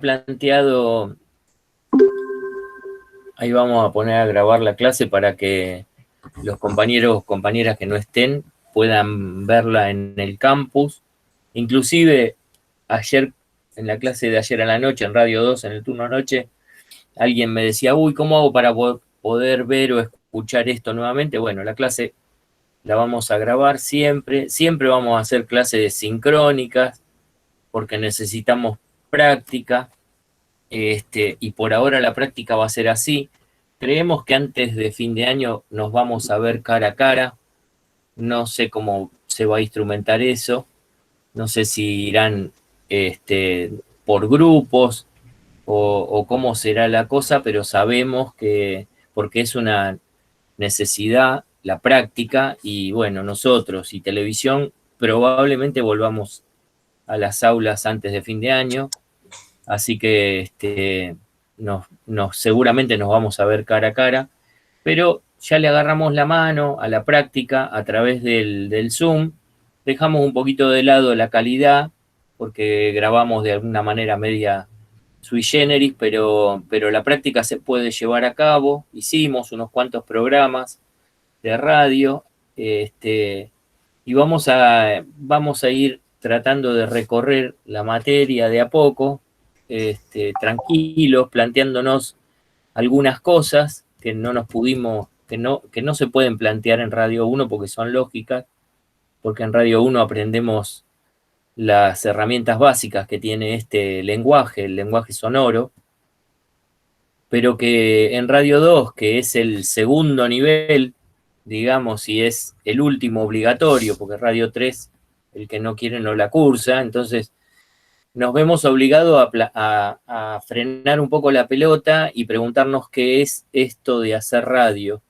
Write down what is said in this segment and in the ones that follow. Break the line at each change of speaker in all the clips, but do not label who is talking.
planteado, ahí vamos a poner a grabar la clase para que los compañeros o compañeras que no estén puedan verla en el campus. Inclusive ayer, en la clase de ayer a la noche, en Radio 2, en el turno noche, alguien me decía, uy, ¿cómo hago para poder ver o escuchar esto nuevamente? Bueno, la clase la vamos a grabar siempre, siempre vamos a hacer clases sincrónicas, porque necesitamos práctica, y por ahora la práctica va a ser así. Creemos que antes de fin de año nos vamos a ver cara a cara. No sé cómo se va a instrumentar eso. No sé si irán por grupos o cómo será la cosa, pero sabemos que, porque es una necesidad, la práctica, y bueno, nosotros y televisión probablemente volvamos a las aulas antes de fin de año. Así que seguramente nos vamos a ver cara a cara, pero ya le agarramos la mano a la práctica a través del Zoom. Dejamos un poquito de lado la calidad, porque grabamos de alguna manera media sui generis, pero la práctica se puede llevar a cabo. Hicimos unos cuantos programas de radio, y vamos a ir tratando de recorrer la materia de a poco, tranquilos, planteándonos algunas cosas que no nos pudimos, que no se pueden plantear en Radio 1 porque son lógicas, porque en Radio 1 aprendemos las herramientas básicas que tiene este lenguaje, el lenguaje sonoro, pero que en Radio 2, que es el segundo nivel, digamos, y es el último obligatorio, porque Radio 3, el que no quiere no la cursa, entonces nos vemos obligados a frenar un poco la pelota y preguntarnos qué es esto de hacer radio.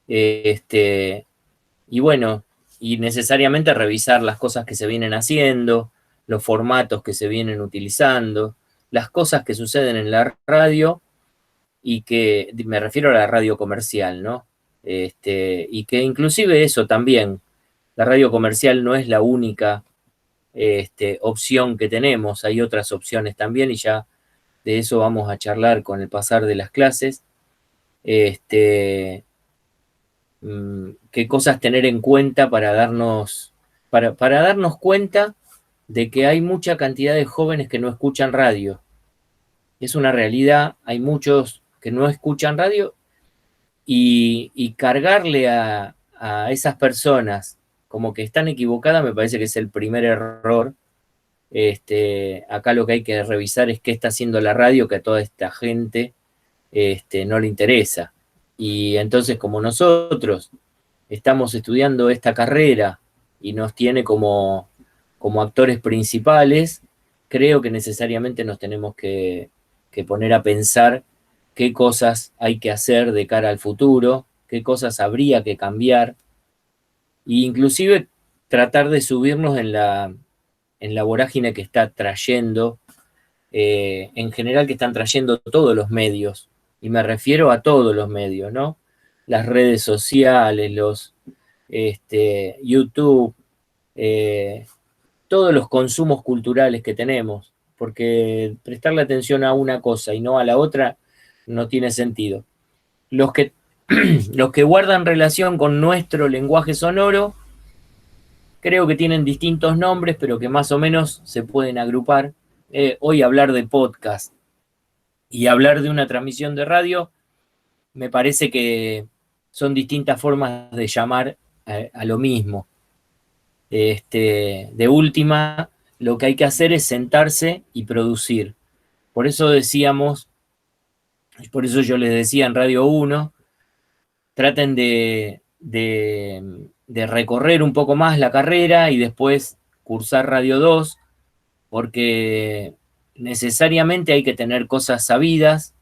Y bueno, y necesariamente revisar las cosas que se vienen haciendo, los formatos que se vienen utilizando, las cosas que suceden en la radio, y que me refiero a la radio comercial, ¿no? Y que inclusive eso también, la radio comercial no es la única opción que tenemos, hay otras opciones también, y ya de eso vamos a charlar con el pasar de las clases. Qué cosas tener en cuenta para darnos cuenta de que hay mucha cantidad de jóvenes que no escuchan radio. Es una realidad, hay muchos que no escuchan radio, y cargarle a esas personas como que están equivocadas me parece que es el primer error. Acá lo que hay que revisar es qué está haciendo la radio, que a toda esta gente no le interesa. Y entonces, como nosotros estamos estudiando esta carrera y nos tiene como actores principales, creo que necesariamente nos tenemos que poner a pensar qué cosas hay que hacer de cara al futuro, qué cosas habría que cambiar, e inclusive tratar de subirnos en la vorágine que está trayendo, en general que están trayendo todos los medios, y me refiero a todos los medios, ¿no? Las redes sociales, YouTube, todos los consumos culturales que tenemos, porque prestarle atención a una cosa y no a la otra no tiene sentido. Los que, los que guardan relación con nuestro lenguaje sonoro, creo que tienen distintos nombres, pero que más o menos se pueden agrupar. Hoy hablar de podcast y hablar de una transmisión de radio, me parece que son distintas formas de llamar a lo mismo. De última, lo que hay que hacer es sentarse y producir. Por eso decíamos, por eso yo les decía en Radio 1, traten de recorrer un poco más la carrera y después cursar Radio 2, porque necesariamente hay que tener cosas sabidas,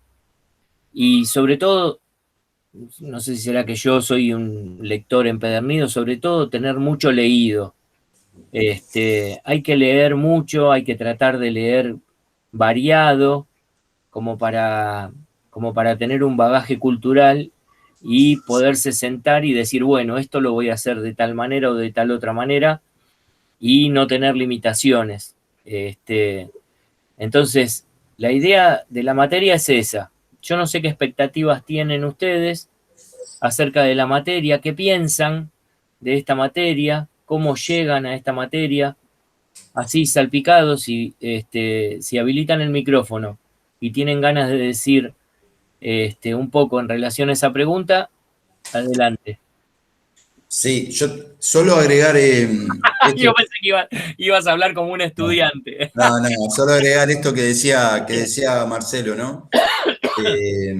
y sobre todo, no sé si será que yo soy un lector empedernido, sobre todo tener mucho leído. Hay que leer mucho, hay que tratar de leer variado, como para tener un bagaje cultural y poderse sentar y decir, bueno, esto lo voy a hacer de tal manera o de tal otra manera, y no tener limitaciones. Entonces, la idea de la materia es esa. Yo no sé qué expectativas tienen ustedes acerca de la materia, qué piensan de esta materia, cómo llegan a esta materia, así salpicados, si habilitan el micrófono y tienen ganas de decir un poco en relación a esa pregunta, adelante.
Sí, yo solo agregar
Yo
esto.
pensé que ibas a hablar como un estudiante.
No, no, solo agregar esto que decía Marcelo, ¿no? Eh,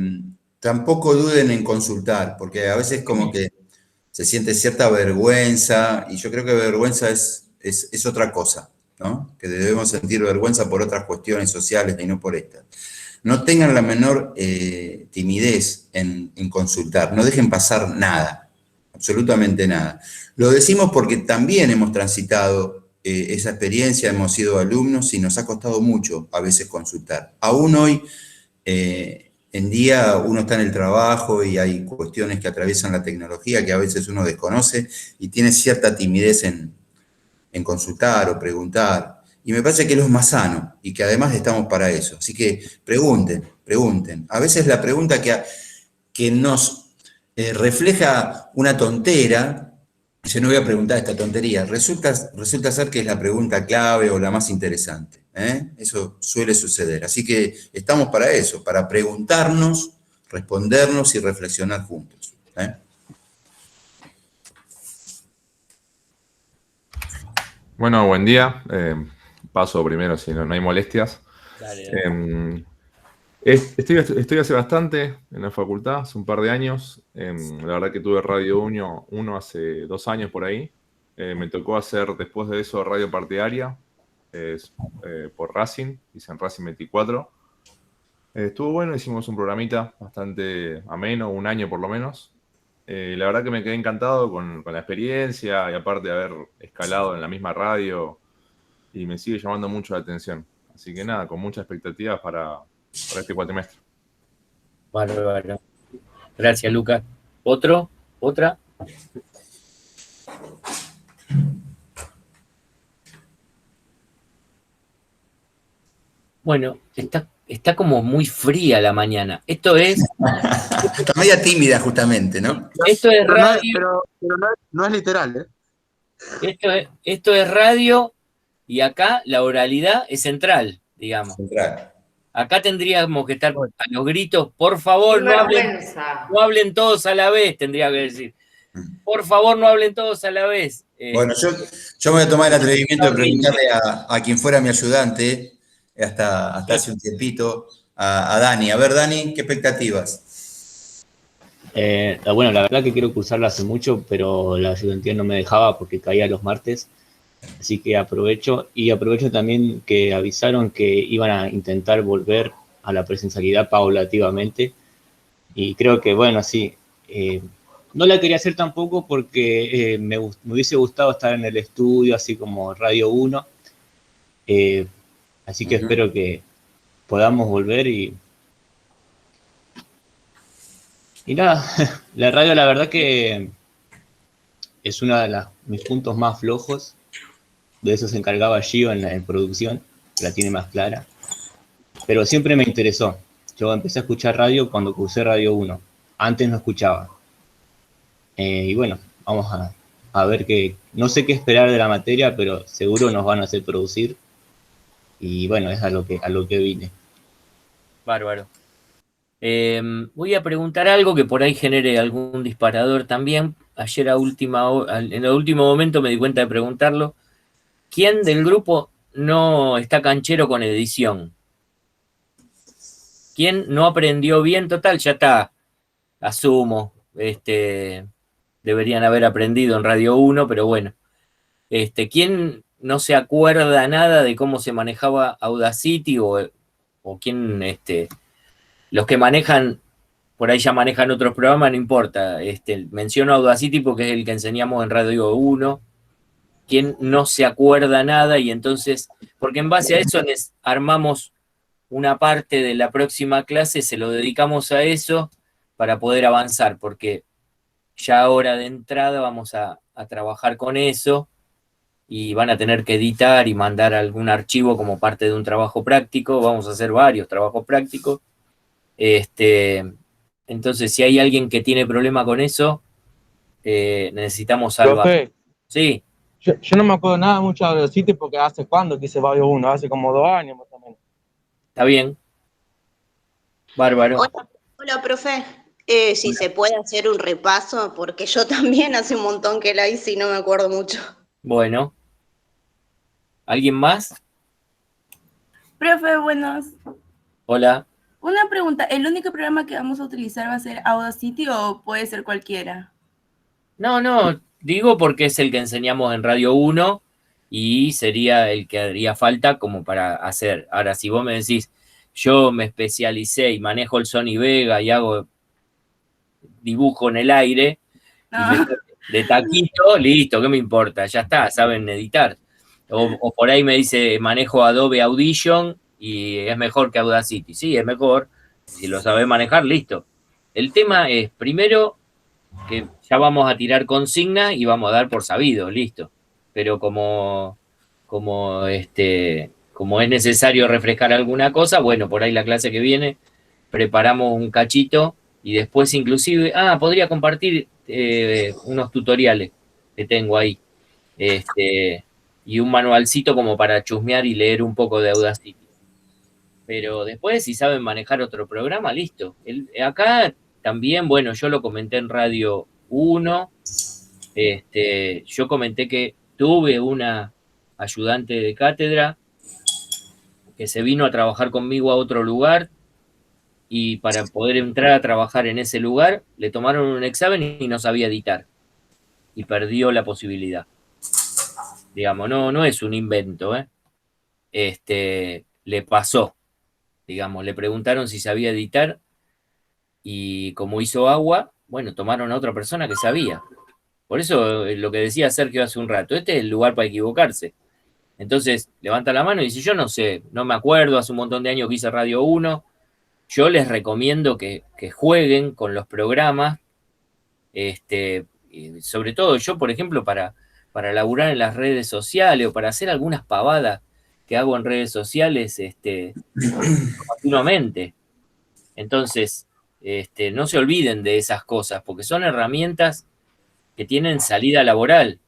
Tampoco duden en consultar, porque a veces como que se siente cierta vergüenza, y yo creo que vergüenza es otra cosa, ¿no? Que debemos sentir vergüenza por otras cuestiones sociales y no por esta. No tengan la menor timidez en consultar, no dejen pasar nada, absolutamente nada. Lo decimos porque también hemos transitado esa experiencia, hemos sido alumnos y nos ha costado mucho a veces consultar. Aún hoy en día uno está en el trabajo y hay cuestiones que atraviesan la tecnología que a veces uno desconoce y tiene cierta timidez en consultar o preguntar. Y me parece que es lo más sano y que además estamos para eso. Así que pregunten, pregunten. A veces la pregunta que nos refleja una tontera, yo no voy a preguntar esta tontería, resulta ser que es la pregunta clave o la más interesante. Eso suele suceder. Así que estamos para eso, para preguntarnos, respondernos y reflexionar juntos.
Bueno, buen día. Paso primero si no hay molestias.
Dale, dale.
Estoy hace bastante en la facultad, hace un par de años. La verdad que tuve Radio uno hace 2 años por ahí. Me tocó hacer después de eso radio partidaria por Racing, hice en Racing 24. Estuvo bueno, hicimos un programita bastante ameno, un año por lo menos. La verdad que me quedé encantado con la experiencia y aparte de haber escalado en la misma radio y me sigue llamando mucho la atención. Así que nada, con muchas expectativas para este cuatrimestre.
Bárbaro. Gracias, Lucas. ¿Otro? ¿Otra? Bueno, está como muy fría la mañana. Esto es
Está media tímida justamente, ¿no?
radio.
Pero no es literal, ¿eh?
Esto es radio y acá la oralidad es central, digamos.
Central.
Acá tendríamos que estar a los gritos, por favor,
Qué
no
vergüenza.
hablen todos a la vez, tendría que decir. Por favor, no hablen todos a la vez.
Bueno, yo me voy a tomar el atrevimiento de preguntarle a quien fuera mi ayudante, hasta hace un tiempito, a Dani. A ver, Dani, ¿qué expectativas?
Bueno, la verdad que quiero cursarla hace mucho, pero la ayudantía no me dejaba porque caía los martes. Así que aprovecho también que avisaron que iban a intentar volver a la presencialidad paulativamente. Y creo que, bueno, sí, no la quería hacer tampoco porque me hubiese gustado estar en el estudio, así como Radio 1. Así que espero que podamos volver y nada, la radio la verdad que es uno de mis puntos más flojos. De eso se encargaba Gio en producción, la tiene más clara. Pero siempre me interesó. Yo empecé a escuchar radio cuando cursé Radio 1. Antes no escuchaba. Y bueno, vamos a ver que... No sé qué esperar de la materia, pero seguro nos van a hacer producir. Y bueno, es a lo que vine.
Bárbaro. Voy a preguntar algo que por ahí genere algún disparador también. Ayer en el último momento me di cuenta de preguntarlo. ¿Quién del grupo no está canchero con edición? ¿Quién no aprendió bien? Total, ya está. Asumo. Deberían haber aprendido en Radio 1, pero bueno. ¿Quién no se acuerda nada de cómo se manejaba Audacity o quién, los que manejan, por ahí ya manejan otros programas, no importa. Menciono Audacity porque es el que enseñamos en Radio 1. ¿Quién no se acuerda nada? Y entonces, porque en base a eso armamos una parte de la próxima clase, se lo dedicamos a eso para poder avanzar, porque ya ahora de entrada vamos a trabajar con eso. y van a tener que editar y mandar algún archivo como parte de un trabajo práctico. Vamos a hacer varios trabajos prácticos. Entonces, si hay alguien que tiene problema con eso, necesitamos salvar.
Profe,
Sí,
yo no me acuerdo nada mucho de Audacity porque hace cuándo que hice Radio 1, hace como 2 años más o menos.
está bien. Bárbaro.
Hola, profe. Si se puede hacer un repaso, porque yo también hace un montón que la hice y no me acuerdo mucho.
Bueno. ¿Alguien más?
Profe, buenos.
Hola.
Una pregunta, ¿el único programa que vamos a utilizar va a ser Audacity o puede ser cualquiera?
No, digo porque es el que enseñamos en Radio 1 y sería el que haría falta como para hacer. Ahora, si vos me decís, yo me especialicé y manejo el Sony Vega y hago dibujo en el aire,
No.
y de taquito, listo, ¿qué me importa? Ya está, saben editar. O por ahí me dice, manejo Adobe Audition y es mejor que Audacity. Sí, es mejor. Si lo sabés manejar, listo. El tema es, primero, que ya vamos a tirar consigna y vamos a dar por sabido, listo. Pero como es necesario refrescar alguna cosa, bueno, por ahí la clase que viene preparamos un cachito y después inclusive, podría compartir unos tutoriales que tengo ahí. Y un manualcito como para chusmear y leer un poco de Audacity. Pero después, si saben manejar otro programa, listo. Acá también, bueno, yo lo comenté en Radio 1. Yo comenté que tuve una ayudante de cátedra que se vino a trabajar conmigo a otro lugar y para poder entrar a trabajar en ese lugar le tomaron un examen y no sabía editar. Y perdió la posibilidad. Digamos, no es un invento, le pasó. Digamos, le preguntaron si sabía editar y como hizo agua, bueno, tomaron a otra persona que sabía. Por eso lo que decía Sergio hace un rato, este es el lugar para equivocarse. Entonces, levanta la mano y dice, yo no sé, no me acuerdo, hace un montón de años que hice Radio 1. Yo les recomiendo que jueguen con los programas, y sobre todo yo, por ejemplo, para laburar en las redes sociales o para hacer algunas pavadas que hago en redes sociales, continuamente. Entonces, no se olviden de esas cosas, porque son herramientas que tienen salida laboral.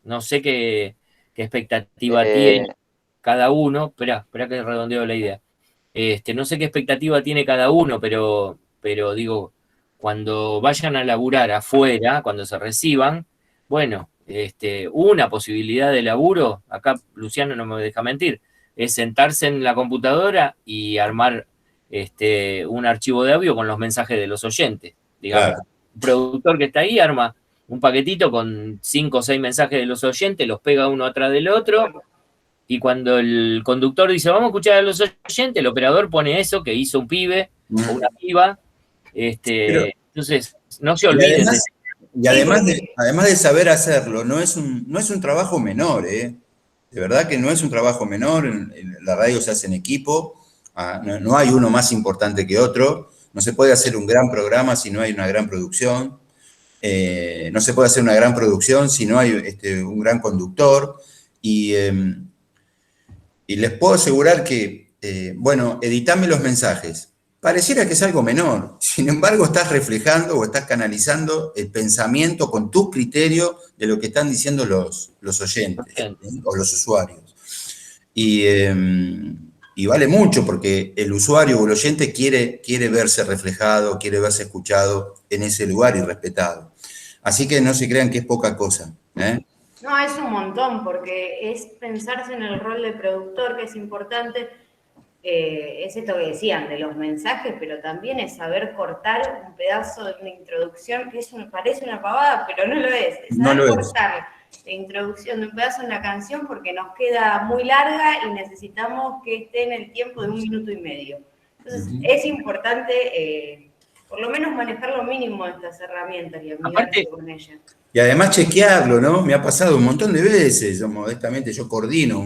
No sé qué expectativa tiene cada uno. Esperá que redondeo la idea. No sé qué expectativa tiene cada uno, pero digo, cuando vayan a laburar afuera, cuando se reciban, bueno, una posibilidad de laburo, acá Luciano no me deja mentir, es sentarse en la computadora y armar un archivo de audio con los mensajes de los oyentes. Digamos,
Claro.
un productor que está ahí arma un paquetito con 5 o 6 mensajes de los oyentes, los pega uno atrás del otro, y cuando el conductor dice, vamos a escuchar a los oyentes, el operador pone eso que hizo un pibe o una piba. Entonces, no se olviden.
Y además de saber hacerlo, no es un trabajo menor, ¿eh? De verdad que no es un trabajo menor, en la radio se hace en equipo, no hay uno más importante que otro, no se puede hacer un gran programa si no hay una gran producción, no se puede hacer una gran producción si no hay un gran conductor, y les puedo asegurar que, bueno, editame los mensajes. Pareciera que es algo menor. Sin embargo, estás reflejando o estás canalizando el pensamiento con tu criterio de lo que están diciendo los oyentes o los usuarios. Y vale mucho porque el usuario o el oyente quiere verse reflejado, quiere verse escuchado en ese lugar y respetado. Así que no se crean que es poca cosa, ¿eh?
No, es un montón, porque es pensarse en el rol de productor, que es importante. Es esto que decían de los mensajes, pero también es saber cortar un pedazo de una introducción, que parece una pavada, pero no lo es. Es saber cortar la introducción de un pedazo en la canción porque nos queda muy larga y necesitamos que esté en el tiempo de 1 minuto y medio. Entonces, es importante por lo menos manejar lo mínimo de estas herramientas y amigarse con ellas.
Y además chequearlo, ¿no? Me ha pasado un montón de veces, modestamente yo coordino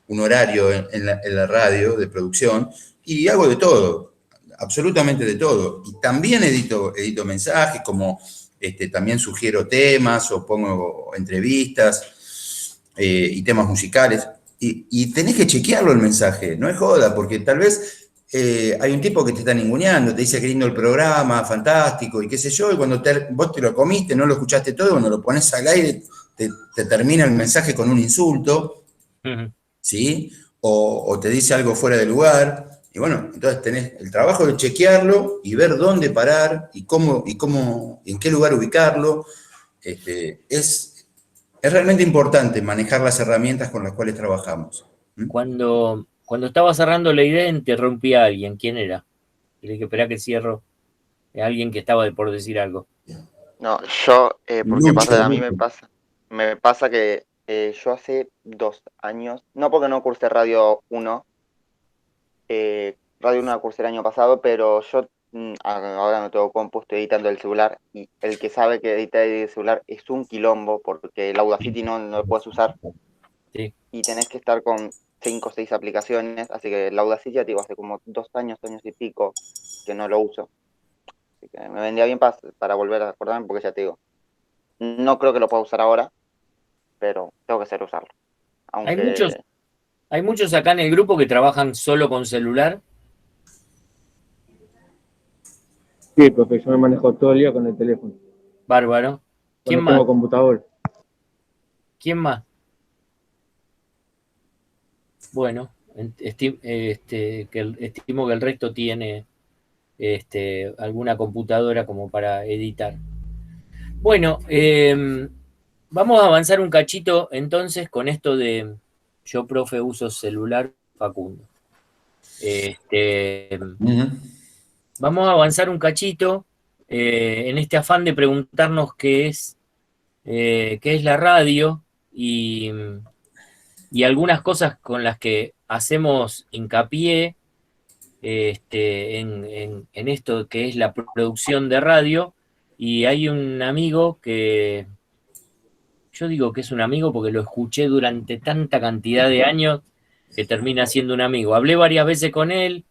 un horario en la radio de producción y hago de todo, absolutamente de todo. Y también edito mensajes, como también sugiero temas o pongo entrevistas. y temas musicales. Y tenés que chequearlo el mensaje, no es joda, porque tal vez hay un tipo que te está ninguneando, te dice que lindo el programa, fantástico, y qué sé yo, y cuando vos te lo comiste, no lo escuchaste todo, cuando lo pones al aire, te termina el mensaje con un insulto, ¿sí? O te dice algo fuera de lugar. Y bueno, entonces tenés el trabajo de chequearlo y ver dónde parar y en qué lugar ubicarlo. Es realmente importante manejar las herramientas con las cuales trabajamos.
Cuando estaba cerrando la idea, interrumpí a alguien. ¿Quién era? Le dije, espera que cierro. Alguien que estaba por decir algo.
No, yo, porque
Lucho.
a mí me pasa que yo hace 2 años, no porque no cursé Radio 1, Radio 1 la cursé el año pasado, pero yo ahora no tengo compu, estoy editando el celular, y el que sabe que editar el celular es un quilombo, porque el Audacity no lo puedes usar,
Sí.
y tenés que estar con 5 o 6 aplicaciones, así que el Audacity, ya te digo, hace como 2 años y pico que no lo uso. Así que me vendría bien para volver a acordarme, porque ya te digo, no creo que lo pueda usar ahora, pero tengo que hacer usarlo. Aunque
Hay muchos acá en el grupo que trabajan solo con celular.
Sí, porque yo me manejo todo el día con el teléfono.
Bárbaro. ¿Quién
No
más?
tengo computador.
¿Quién más? Bueno, estimo que el resto tiene alguna computadora como para editar. Bueno, vamos a avanzar un cachito entonces con esto de yo, profe, uso celular, Facundo. Vamos a avanzar un cachito en este afán de preguntarnos qué es la radio y algunas cosas con las que hacemos hincapié en esto que es la producción de radio. Y hay un amigo que, yo digo que es un amigo porque lo escuché durante tanta cantidad de años que termina siendo un amigo. Hablé varias veces con él,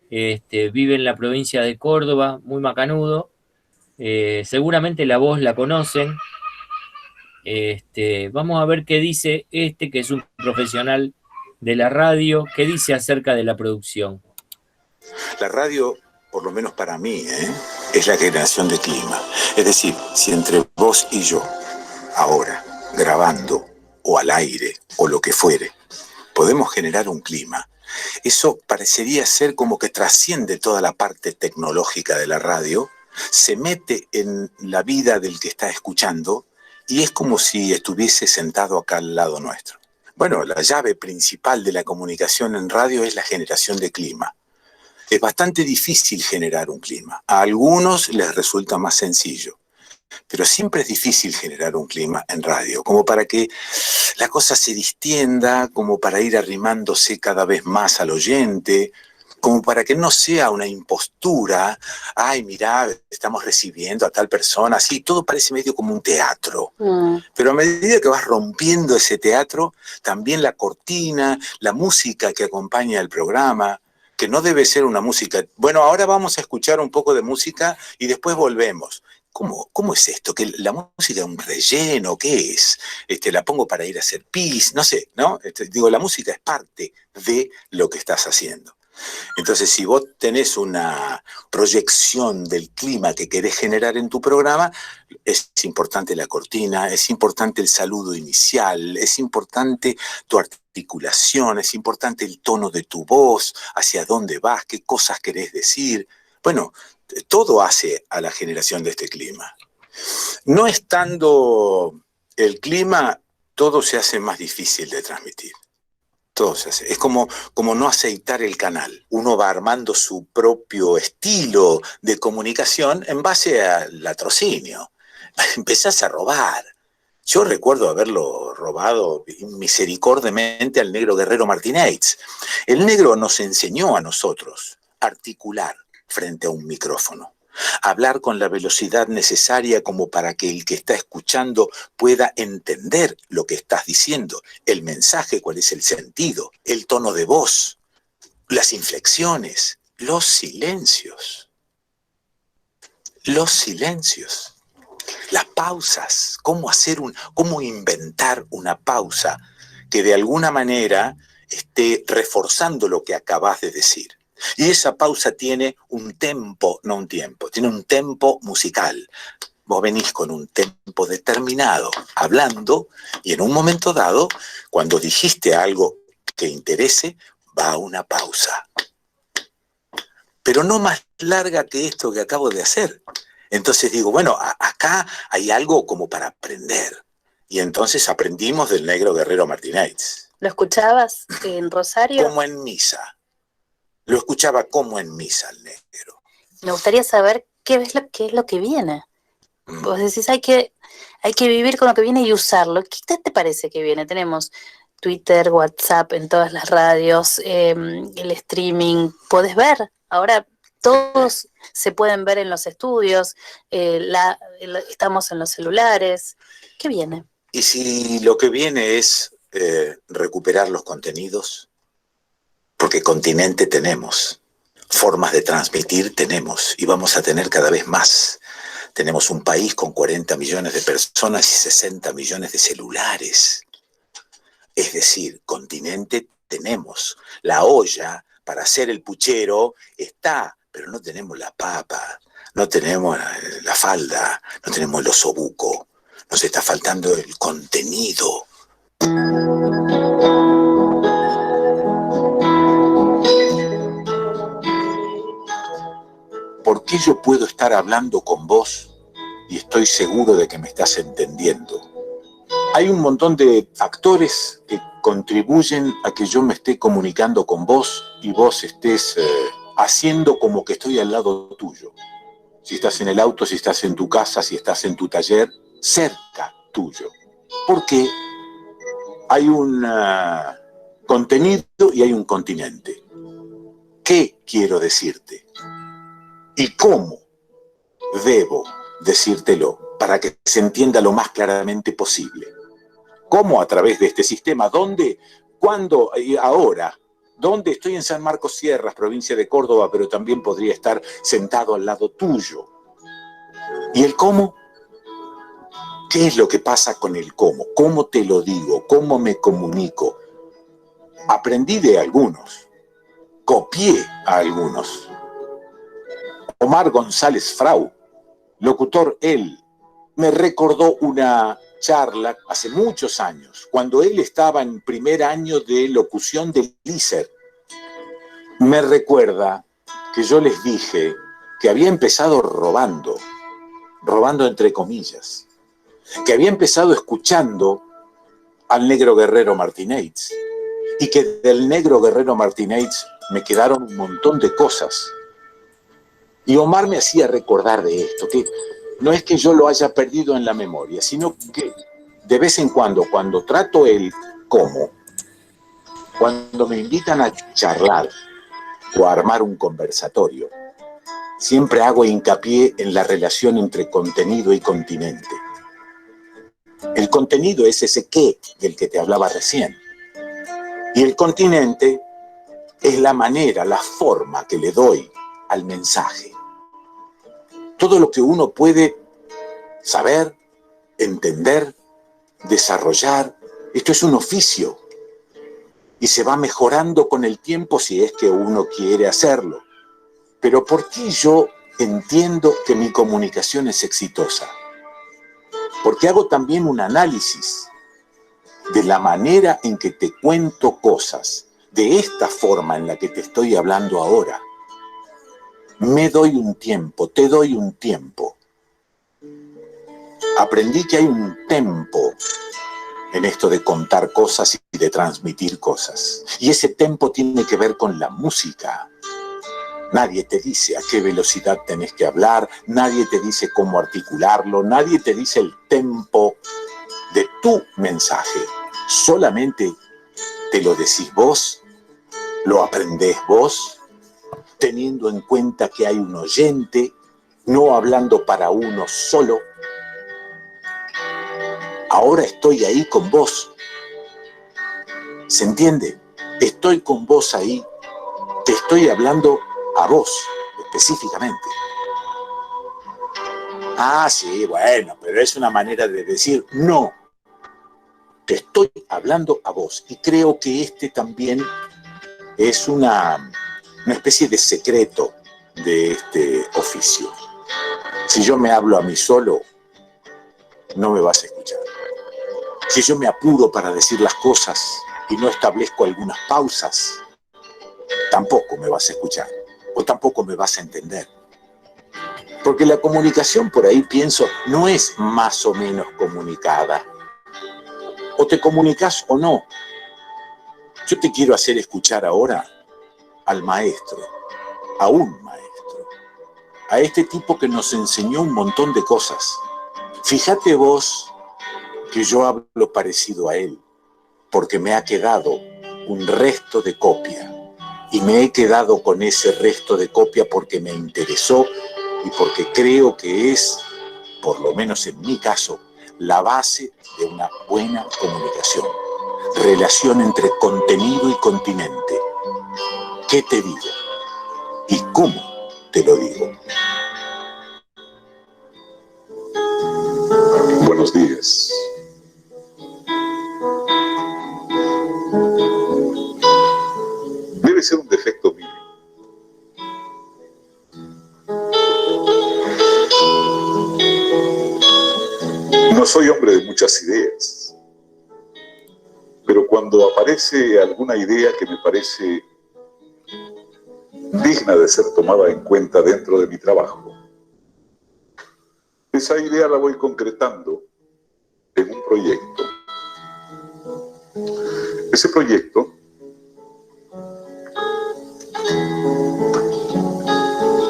vive en la provincia de Córdoba, muy macanudo. Seguramente la voz la conocen. Vamos a ver qué dice que es un profesional de la radio, qué dice acerca de la producción.
La radio, por lo menos para mí, es la generación de clima. Es decir, si entre vos y yo, ahora, grabando, o al aire, o lo que fuere, podemos generar un clima, eso parecería ser como que trasciende toda la parte tecnológica de la radio, se mete en la vida del que está escuchando y es como si estuviese sentado acá al lado nuestro. Bueno, la llave principal de la comunicación en radio es la generación de clima. Es bastante difícil generar un clima. A algunos les resulta más sencillo, pero siempre es difícil generar un clima en radio, como para que la cosa se distienda, como para ir arrimándose cada vez más al oyente, como para que no sea una impostura. Ay, mirá, estamos recibiendo a tal persona, así, todo parece medio como un teatro. Pero a medida que vas rompiendo ese teatro, también la cortina, la música que acompaña el programa, que no debe ser una música. Bueno, ahora vamos a escuchar un poco de música y después volvemos. ¿Cómo es esto? ¿Que la música es un relleno? ¿Qué es? ¿La pongo para ir a hacer pis? No sé, ¿no? Digo, la música es parte de lo que estás haciendo. Entonces, si vos tenés una proyección del clima que querés generar en tu programa, es importante la cortina, es importante el saludo inicial, es importante tu articulación, es importante el tono de tu voz, hacia dónde vas, qué cosas querés decir. Bueno, todo hace a la generación de este clima. No estando el clima, todo se hace más difícil de transmitir. Todo se hace. Es como no aceitar el canal. Uno va armando su propio estilo de comunicación en base al latrocinio. Empezás a robar. Yo recuerdo haberlo robado misericordiamente al negro Guerrero Martínez. El negro nos enseñó a nosotros a articular frente a un micrófono, hablar con la velocidad necesaria como para que el que está escuchando pueda entender lo que estás diciendo, el mensaje, cuál es el sentido, el tono de voz, las inflexiones, los silencios, las pausas, cómo inventar una pausa que de alguna manera esté reforzando lo que acabas de decir. Y esa pausa tiene un tempo, no un tiempo, tiene un tempo musical. Vos venís con un tempo determinado, hablando, y en un momento dado, cuando dijiste algo que interese, va a una pausa. Pero no más larga que esto que acabo de hacer. Entonces digo, bueno, acá hay algo como para aprender. Y entonces aprendimos del negro Guerrero Martínez.
¿Lo escuchabas en Rosario?
Como en misa. Lo escuchaba como en misa el negro.
Me gustaría saber qué es lo que viene. Vos decís, hay que vivir con lo que viene y usarlo. ¿Qué te parece que viene? Tenemos Twitter, WhatsApp, en todas las radios, el streaming. ¿Podés ver? Ahora todos se pueden ver en los estudios, estamos en los celulares. ¿Qué viene?
Y si lo que viene es recuperar los contenidos, porque continente tenemos, formas de transmitir tenemos, y vamos a tener cada vez más. Tenemos un país con 40 millones de personas y 60 millones de celulares. Es decir, continente tenemos. La olla para hacer el puchero está, pero no tenemos la papa, no tenemos la falda, no tenemos el osobuco. Nos está faltando el contenido. ¿Por qué yo puedo estar hablando con vos y estoy seguro de que me estás entendiendo? Hay un montón de factores que contribuyen a que yo me esté comunicando con vos y vos estés haciendo como que estoy al lado tuyo. Si estás en el auto, si estás en tu casa, si estás en tu taller, cerca tuyo. Porque hay un contenido y hay un continente. ¿Qué quiero decirte? ¿Y cómo debo decírtelo para que se entienda lo más claramente posible? ¿Cómo? A través de este sistema. ¿Dónde? ¿Cuándo? Y ahora. ¿Dónde? Estoy en San Marcos Sierras, provincia de Córdoba, pero también podría estar sentado al lado tuyo. ¿Y el cómo? ¿Qué es lo que pasa con el cómo? ¿Cómo te lo digo? ¿Cómo me comunico? Aprendí de algunos. Copié a algunos. Omar González Frau, locutor él, me recordó una charla hace muchos años, cuando él estaba en primer año de locución del ISER. Me recuerda que yo les dije que había empezado robando entre comillas, que había empezado escuchando al negro Guerrero Martínez y que del negro Guerrero Martínez me quedaron un montón de cosas. Y Omar me hacía recordar de esto, que no es que yo lo haya perdido en la memoria, sino que de vez en cuando trato el cómo, cuando me invitan a charlar o a armar un conversatorio, siempre hago hincapié en la relación entre contenido y continente. El contenido es ese qué del que te hablaba recién. Y el continente es la manera, la forma que le doy al mensaje. Todo lo que uno puede saber, entender, desarrollar, esto es un oficio y se va mejorando con el tiempo si es que uno quiere hacerlo. Pero ¿por qué yo entiendo que mi comunicación es exitosa? Porque hago también un análisis de la manera en que te cuento cosas, de esta forma en la que te estoy hablando ahora. Me doy un tiempo, te doy un tiempo. Aprendí que hay un tempo en esto de contar cosas y de transmitir cosas. Y ese tempo tiene que ver con la música. Nadie te dice a qué velocidad tenés que hablar, nadie te dice cómo articularlo, nadie te dice el tempo de tu mensaje. Solamente te lo decís vos, lo aprendés vos, teniendo en cuenta que hay un oyente, no hablando para uno solo. Ahora estoy ahí con vos. ¿Se entiende? Estoy con vos ahí. Te estoy hablando a vos, específicamente. Ah, sí, bueno, pero es una manera de decir no. Te estoy hablando a vos y creo que este también es una especie de secreto de este oficio. Si yo me hablo a mí solo, no me vas a escuchar. Si yo me apuro para decir las cosas y no establezco algunas pausas, tampoco me vas a escuchar o tampoco me vas a entender. Porque la comunicación, por ahí pienso, no es más o menos comunicada. O te comunicas o no. Yo te quiero hacer escuchar ahora al maestro, a un maestro, a este tipo que nos enseñó un montón de cosas. Fíjate vos que yo hablo parecido a él, porque me ha quedado un resto de copia. Y me he quedado con ese resto de copia porque me interesó y porque creo que es, por lo menos en mi caso, la base de una buena comunicación. Relación entre contenido y continente. ¿Qué te digo? ¿Y cómo te lo digo?
Buenos días. Debe ser un defecto mío. No soy hombre de muchas ideas, pero cuando aparece alguna idea que me parece digna de ser tomada en cuenta dentro de mi trabajo, esa idea la voy concretando en un proyecto. Ese proyecto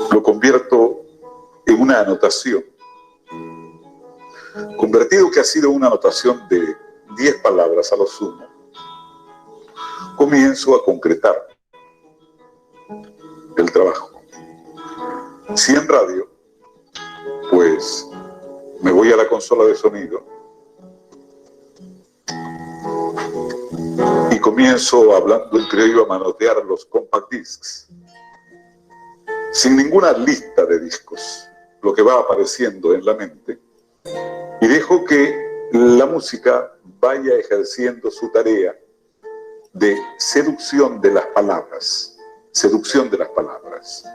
lo convierto en una anotación. Convertido que ha sido una anotación de 10 palabras a lo sumo, comienzo a concretar el trabajo. Si en radio, pues me voy a la consola de sonido y comienzo, hablando en criollo, a manotear los compact discs, sin ninguna lista de discos, lo que va apareciendo en la mente, y dejo que la música vaya ejerciendo su tarea de seducción de las palabras, seducción de las palabras.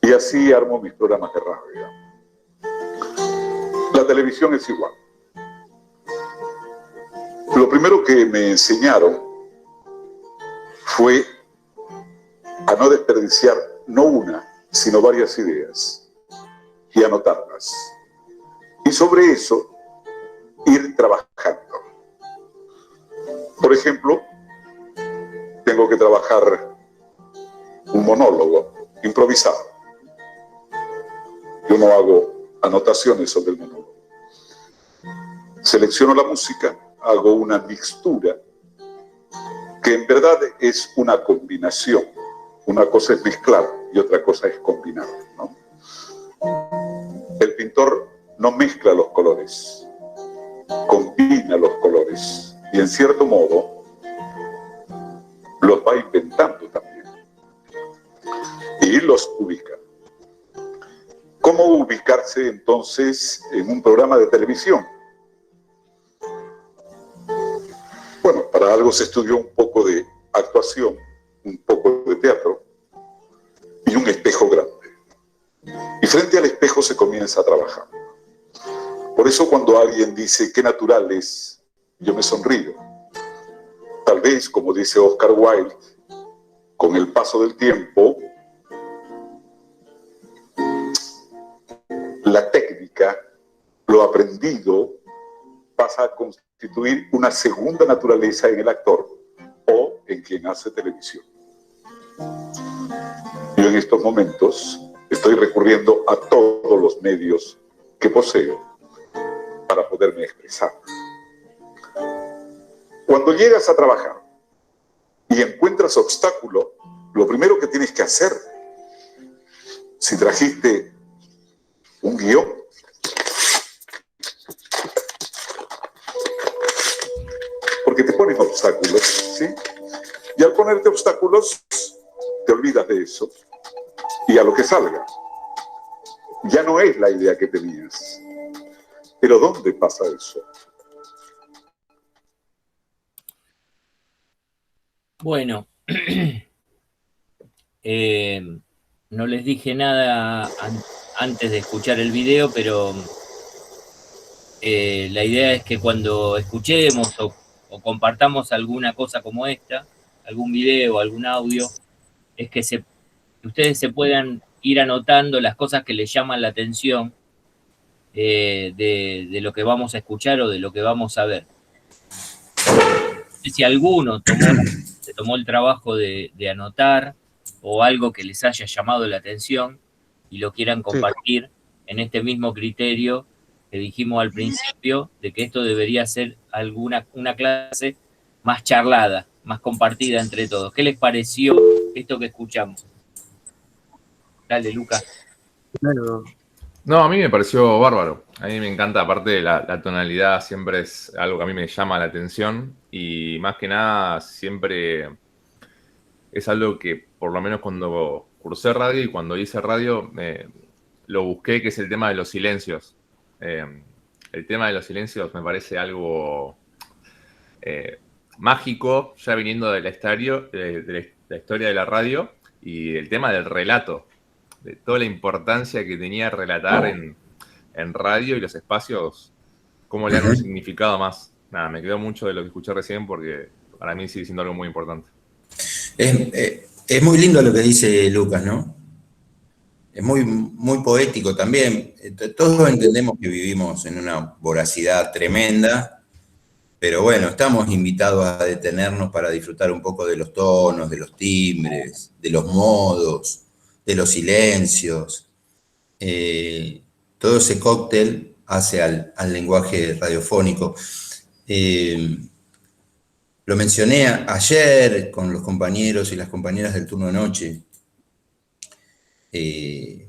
Y así armo mis programas de radio. La televisión es igual. Lo primero que me enseñaron fue a no desperdiciar no una, sino varias ideas y anotarlas. Y sobre eso ir trabajando. Por ejemplo, tengo que trabajar un monólogo improvisado. Yo no hago anotaciones sobre el monólogo. Selecciono la música, hago una mixtura que en verdad es una combinación. Una cosa es mezclar y otra cosa es combinar, ¿no? El pintor no mezcla los colores, combina los colores y en cierto modo los va inventando también y los ubica. ¿Cómo ubicarse entonces en un programa de televisión? Bueno, para algo se estudió un poco de actuación, un poco de teatro y un espejo grande. Y frente al espejo se comienza a trabajar. Por eso cuando alguien dice qué natural es, yo me sonrío. Tal vez, como dice Oscar Wilde, con el paso del tiempo, la técnica, lo aprendido, pasa a constituir una segunda naturaleza en el actor o en quien hace televisión. Yo en estos momentos estoy recurriendo a todos los medios que poseo para poderme expresar. Cuando llegas a trabajar y encuentras obstáculo, lo primero que tienes que hacer, si trajiste un guión, porque te ponen obstáculos, ¿sí? Y al ponerte obstáculos, te olvidas de eso. Y a lo que salga, ya no es la idea que tenías. Pero ¿dónde pasa eso?
Bueno, no les dije nada antes de escuchar el video, pero la idea es que cuando escuchemos o compartamos alguna cosa como esta, algún video, algún audio, es que ustedes se puedan ir anotando las cosas que les llaman la atención de lo que vamos a escuchar o de lo que vamos a ver. Si alguno se tomó el trabajo de anotar o algo que les haya llamado la atención y lo quieran compartir en este mismo criterio que dijimos al principio, de que esto debería ser una clase más charlada, más compartida entre todos. ¿Qué les pareció esto que escuchamos? Dale, Lucas.
No, a mí me pareció bárbaro. A mí me encanta, aparte de la tonalidad, siempre es algo que a mí me llama la atención y más que nada siempre es algo que por lo menos cuando cursé radio y cuando hice radio lo busqué, que es el tema de los silencios. El tema de los silencios me parece algo mágico, ya viniendo de la historia de la radio y el tema del relato, de toda la importancia que tenía relatar en radio y los espacios, cómo le dan un significado más. Nada, me quedó mucho de lo que escuché recién porque para mí sigue siendo algo muy importante.
Es muy lindo lo que dice Lucas, ¿no? Es muy, muy poético también. Todos entendemos que vivimos en una voracidad tremenda, pero bueno, estamos invitados a detenernos para disfrutar un poco de los tonos, de los timbres, de los modos, de los silencios. Todo ese cóctel hace al lenguaje radiofónico. Lo mencioné ayer con los compañeros y las compañeras del turno de noche.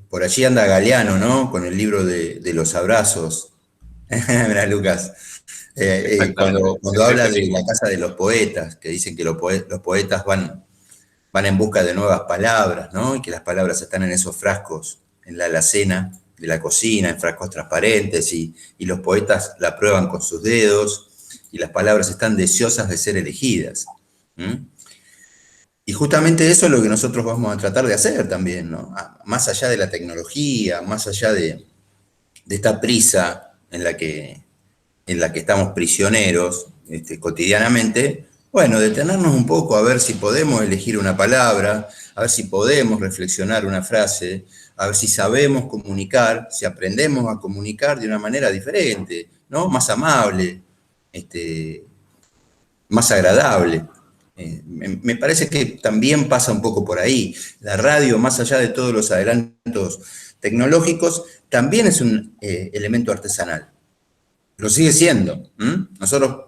Por allí anda Galeano, ¿no? Con el libro de los abrazos. Mirá, Lucas. Cuando habla de la casa de los poetas, que dicen que los poetas van en busca de nuevas palabras, ¿no? Y que las palabras están en esos frascos, en la alacena de la cocina, en frascos transparentes, y los poetas la prueban con sus dedos, y las palabras están deseosas de ser elegidas. Y justamente eso es lo que nosotros vamos a tratar de hacer también, ¿no? Más allá de la tecnología, más allá de esta prisa en la que estamos prisioneros cotidianamente, bueno, detenernos un poco a ver si podemos elegir una palabra, a ver si podemos reflexionar una frase, a ver si sabemos comunicar, si aprendemos a comunicar de una manera diferente, ¿no? Más amable, más agradable. Me parece que también pasa un poco por ahí. La radio, más allá de todos los adelantos tecnológicos, también es un elemento artesanal. Lo sigue siendo. Nosotros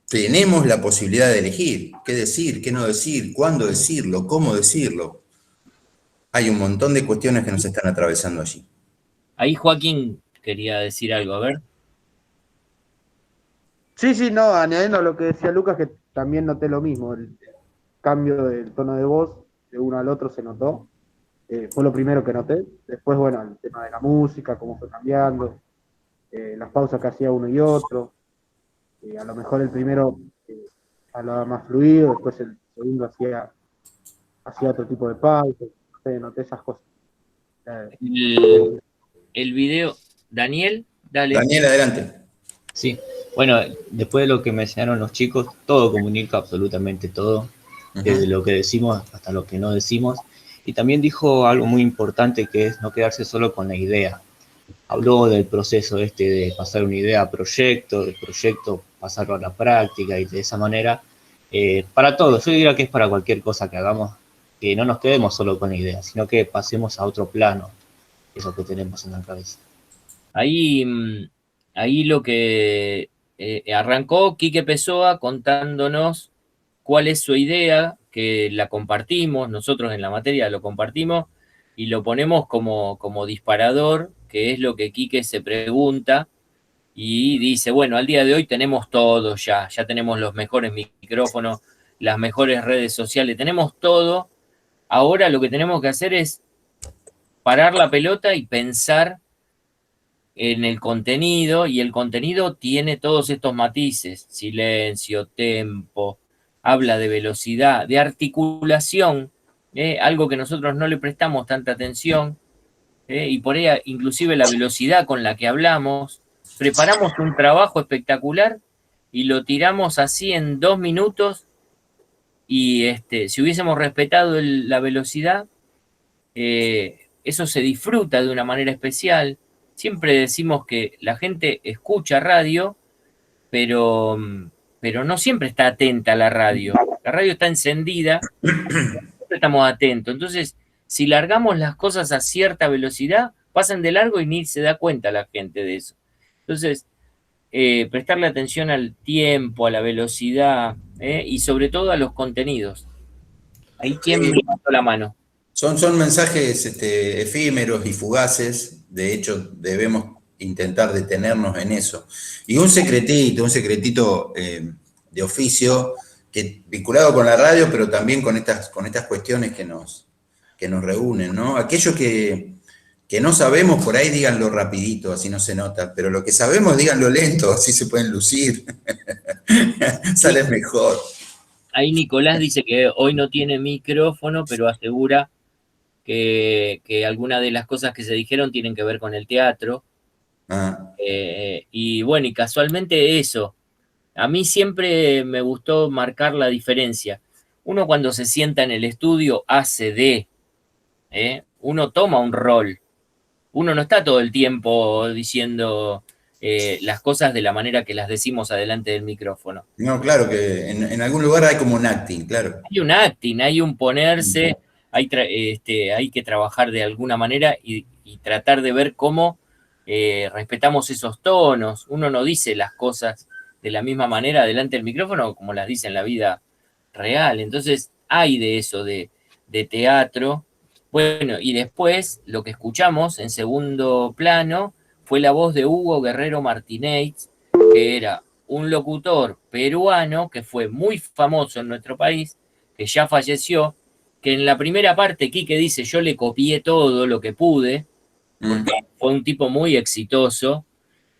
tenemos la posibilidad de elegir qué decir, qué no decir, cuándo decirlo, cómo decirlo. Hay un montón de cuestiones que nos están atravesando allí.
Ahí Joaquín quería decir algo, a ver.
Sí, no, añadiendo a lo que decía Lucas, que también noté lo mismo, el cambio del tono de voz de uno al otro se notó, fue lo primero que noté. Después, bueno, el tema de la música, cómo fue cambiando, las pausas que hacía uno y otro, a lo mejor el primero hablaba más fluido, después el segundo hacía otro tipo de pausas, noté esas cosas.
El video, Daniel, dale.
Daniel, adelante.
Sí, bueno, después de lo que me enseñaron los chicos, todo comunica, absolutamente todo, desde lo que decimos hasta lo que no decimos. Y también dijo algo muy importante, que es no quedarse solo con la idea. Habló del proceso de pasar una idea a proyecto, del proyecto pasarlo a la práctica, y de esa manera, para todos, yo diría que es para cualquier cosa que hagamos, que no nos quedemos solo con la idea, sino que pasemos a otro plano, eso que tenemos en la cabeza.
Ahí lo que arrancó Quique Pessoa contándonos cuál es su idea, que la compartimos, nosotros en la materia lo compartimos y lo ponemos como disparador, que es lo que Quique se pregunta y dice, bueno, al día de hoy tenemos todo ya tenemos los mejores micrófonos, las mejores redes sociales, tenemos todo. Ahora lo que tenemos que hacer es parar la pelota y pensar en el contenido, y el contenido tiene todos estos matices: silencio, tempo, habla de velocidad, de articulación, algo que nosotros no le prestamos tanta atención, y por ahí inclusive la velocidad con la que hablamos. Preparamos un trabajo espectacular y lo tiramos así en 2 minutos, y si hubiésemos respetado la velocidad, eso se disfruta de una manera especial. Siempre decimos que la gente escucha radio, pero no siempre está atenta a la radio. La radio está encendida, siempre estamos atentos. Entonces, si largamos las cosas a cierta velocidad, pasan de largo y ni se da cuenta la gente de eso. Entonces, prestarle atención al tiempo, a la velocidad, y sobre todo a los contenidos. Ahí, ¿quién me levantó la mano?
Son mensajes efímeros y fugaces. De hecho, debemos intentar detenernos en eso. Y un secretito de oficio, vinculado con la radio, pero también con estas cuestiones que nos reúnen, ¿no? Aquello que no sabemos, por ahí díganlo rapidito, así no se nota, pero lo que sabemos, díganlo lento, así se pueden lucir. Sale mejor.
Ahí Nicolás dice que hoy no tiene micrófono, pero asegura que algunas de las cosas que se dijeron tienen que ver con el teatro. Y bueno, y casualmente eso. A mí siempre me gustó marcar la diferencia. Uno cuando se sienta en el estudio hace uno toma un rol. Uno no está todo el tiempo diciendo las cosas de la manera que las decimos adelante del micrófono.
No, claro que en algún lugar hay como un acting, claro.
Hay un acting, hay un ponerse, hay que trabajar de alguna manera y tratar de ver cómo respetamos esos tonos. Uno no dice las cosas de la misma manera delante del micrófono como las dice en la vida real. Entonces hay de eso, de teatro. Bueno, y después lo que escuchamos en segundo plano fue la voz de Hugo Guerrero Martínez, que era un locutor peruano que fue muy famoso en nuestro país, que ya falleció, que en la primera parte Quique dice, yo le copié todo lo que pude, porque fue un tipo muy exitoso,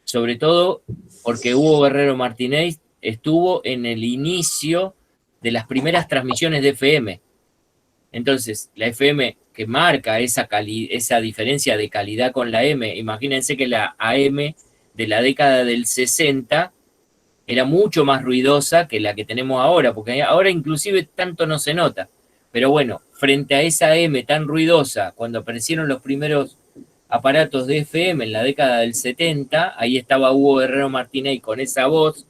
sobre todo porque Hugo Guerrero Martínez estuvo en el inicio de las primeras transmisiones de FM. Entonces, la FM que marca esa diferencia de calidad con la M, imagínense que la AM de la década del 60 era mucho más ruidosa que la que tenemos ahora, porque ahora inclusive tanto no se nota. Pero bueno, frente a esa M tan ruidosa, cuando aparecieron los primeros aparatos de FM en la década del 70, ahí estaba Hugo Guerrero Martínez con esa voz,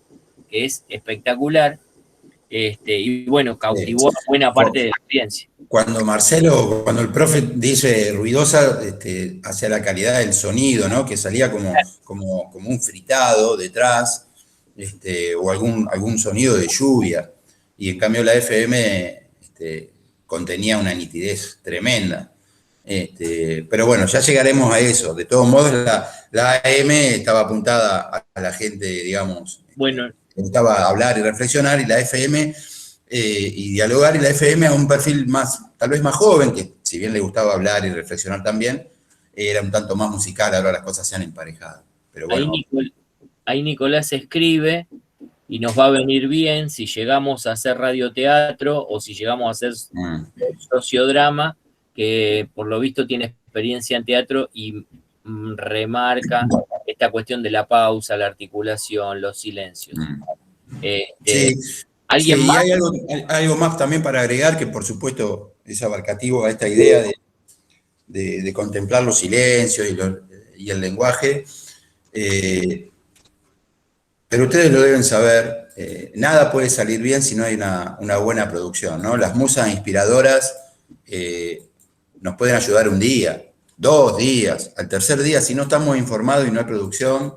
que es espectacular, y bueno, cautivó a buena parte de la audiencia.
Cuando el profe dice ruidosa, hacia la calidad del sonido, ¿no? Que salía como un fritado detrás, o algún sonido de lluvia. Y en cambio la FM contenía una nitidez tremenda. Pero bueno, ya llegaremos a eso. De todos modos, la AM estaba apuntada a la gente, digamos,
bueno,
que gustaba hablar y reflexionar, y la FM y dialogar, y la FM a un perfil tal vez más joven, que si bien le gustaba hablar y reflexionar también, era un tanto más musical. Ahora las cosas se han emparejado. Pero bueno.
Ahí Nicolás escribe, y nos va a venir bien si llegamos a hacer radioteatro o si llegamos a hacer sociodrama, que por lo visto tiene experiencia en teatro y remarca esta cuestión de la pausa, la articulación, los silencios.
Sí,
¿Alguien más?
Hay algo más también para agregar, que por supuesto es abarcativo a esta idea de contemplar los silencios y el lenguaje. Pero ustedes lo deben saber, nada puede salir bien si no hay una buena producción, ¿no? Las musas inspiradoras nos pueden ayudar un día, 2 días, al tercer día, si no estamos informados y no hay producción,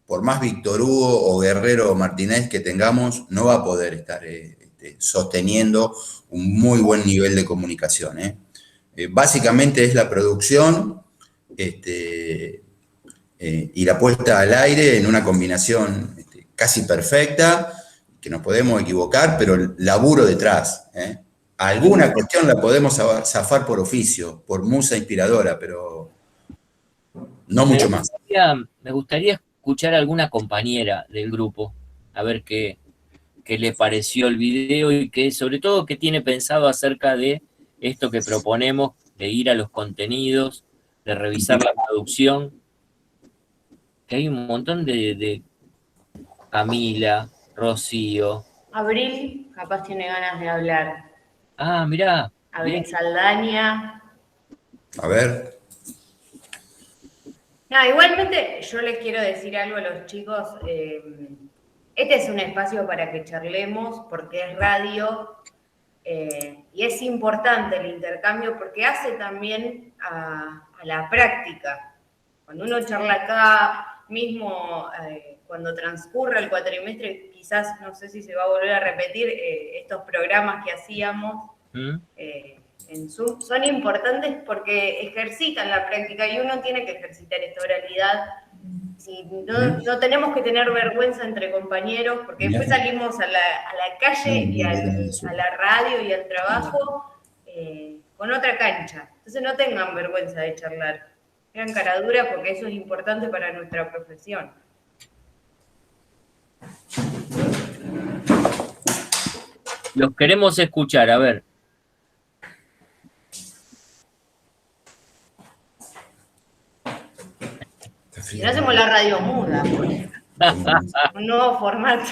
por más Víctor Hugo o Guerrero Martínez que tengamos, no va a poder estar sosteniendo un muy buen nivel de comunicación. Básicamente es la producción y la puesta al aire en una combinación casi perfecta, que nos podemos equivocar, pero laburo detrás. Alguna cuestión la podemos zafar por oficio, por musa inspiradora, pero no mucho más.
Me gustaría escuchar a alguna compañera del grupo, a ver qué qué le pareció el video y qué, sobre todo, qué tiene pensado acerca de esto que proponemos, de ir a los contenidos, de revisar la producción, que hay un montón de Camila, Rocío.
Abril, capaz tiene ganas de hablar.
Ah, mirá.
Abril
bien.
Saldaña.
A ver.
No, igualmente yo les quiero decir algo a los chicos. Este es un espacio para que charlemos porque es radio y es importante el intercambio porque hace también a la práctica. Cuando uno charla acá mismo, cuando transcurra el cuatrimestre, quizás, no sé si se va a volver a repetir, estos programas que hacíamos en Zoom, son importantes porque ejercitan la práctica y uno tiene que ejercitar esta oralidad. Si no tenemos que tener vergüenza entre compañeros, porque después salimos a la calle y a la radio y al trabajo con otra cancha. Entonces no tengan vergüenza de charlar. Tengan caradura porque eso es importante para nuestra profesión.
Los queremos escuchar, a ver.
Si no hacemos la radio muda, pues. Un nuevo formato.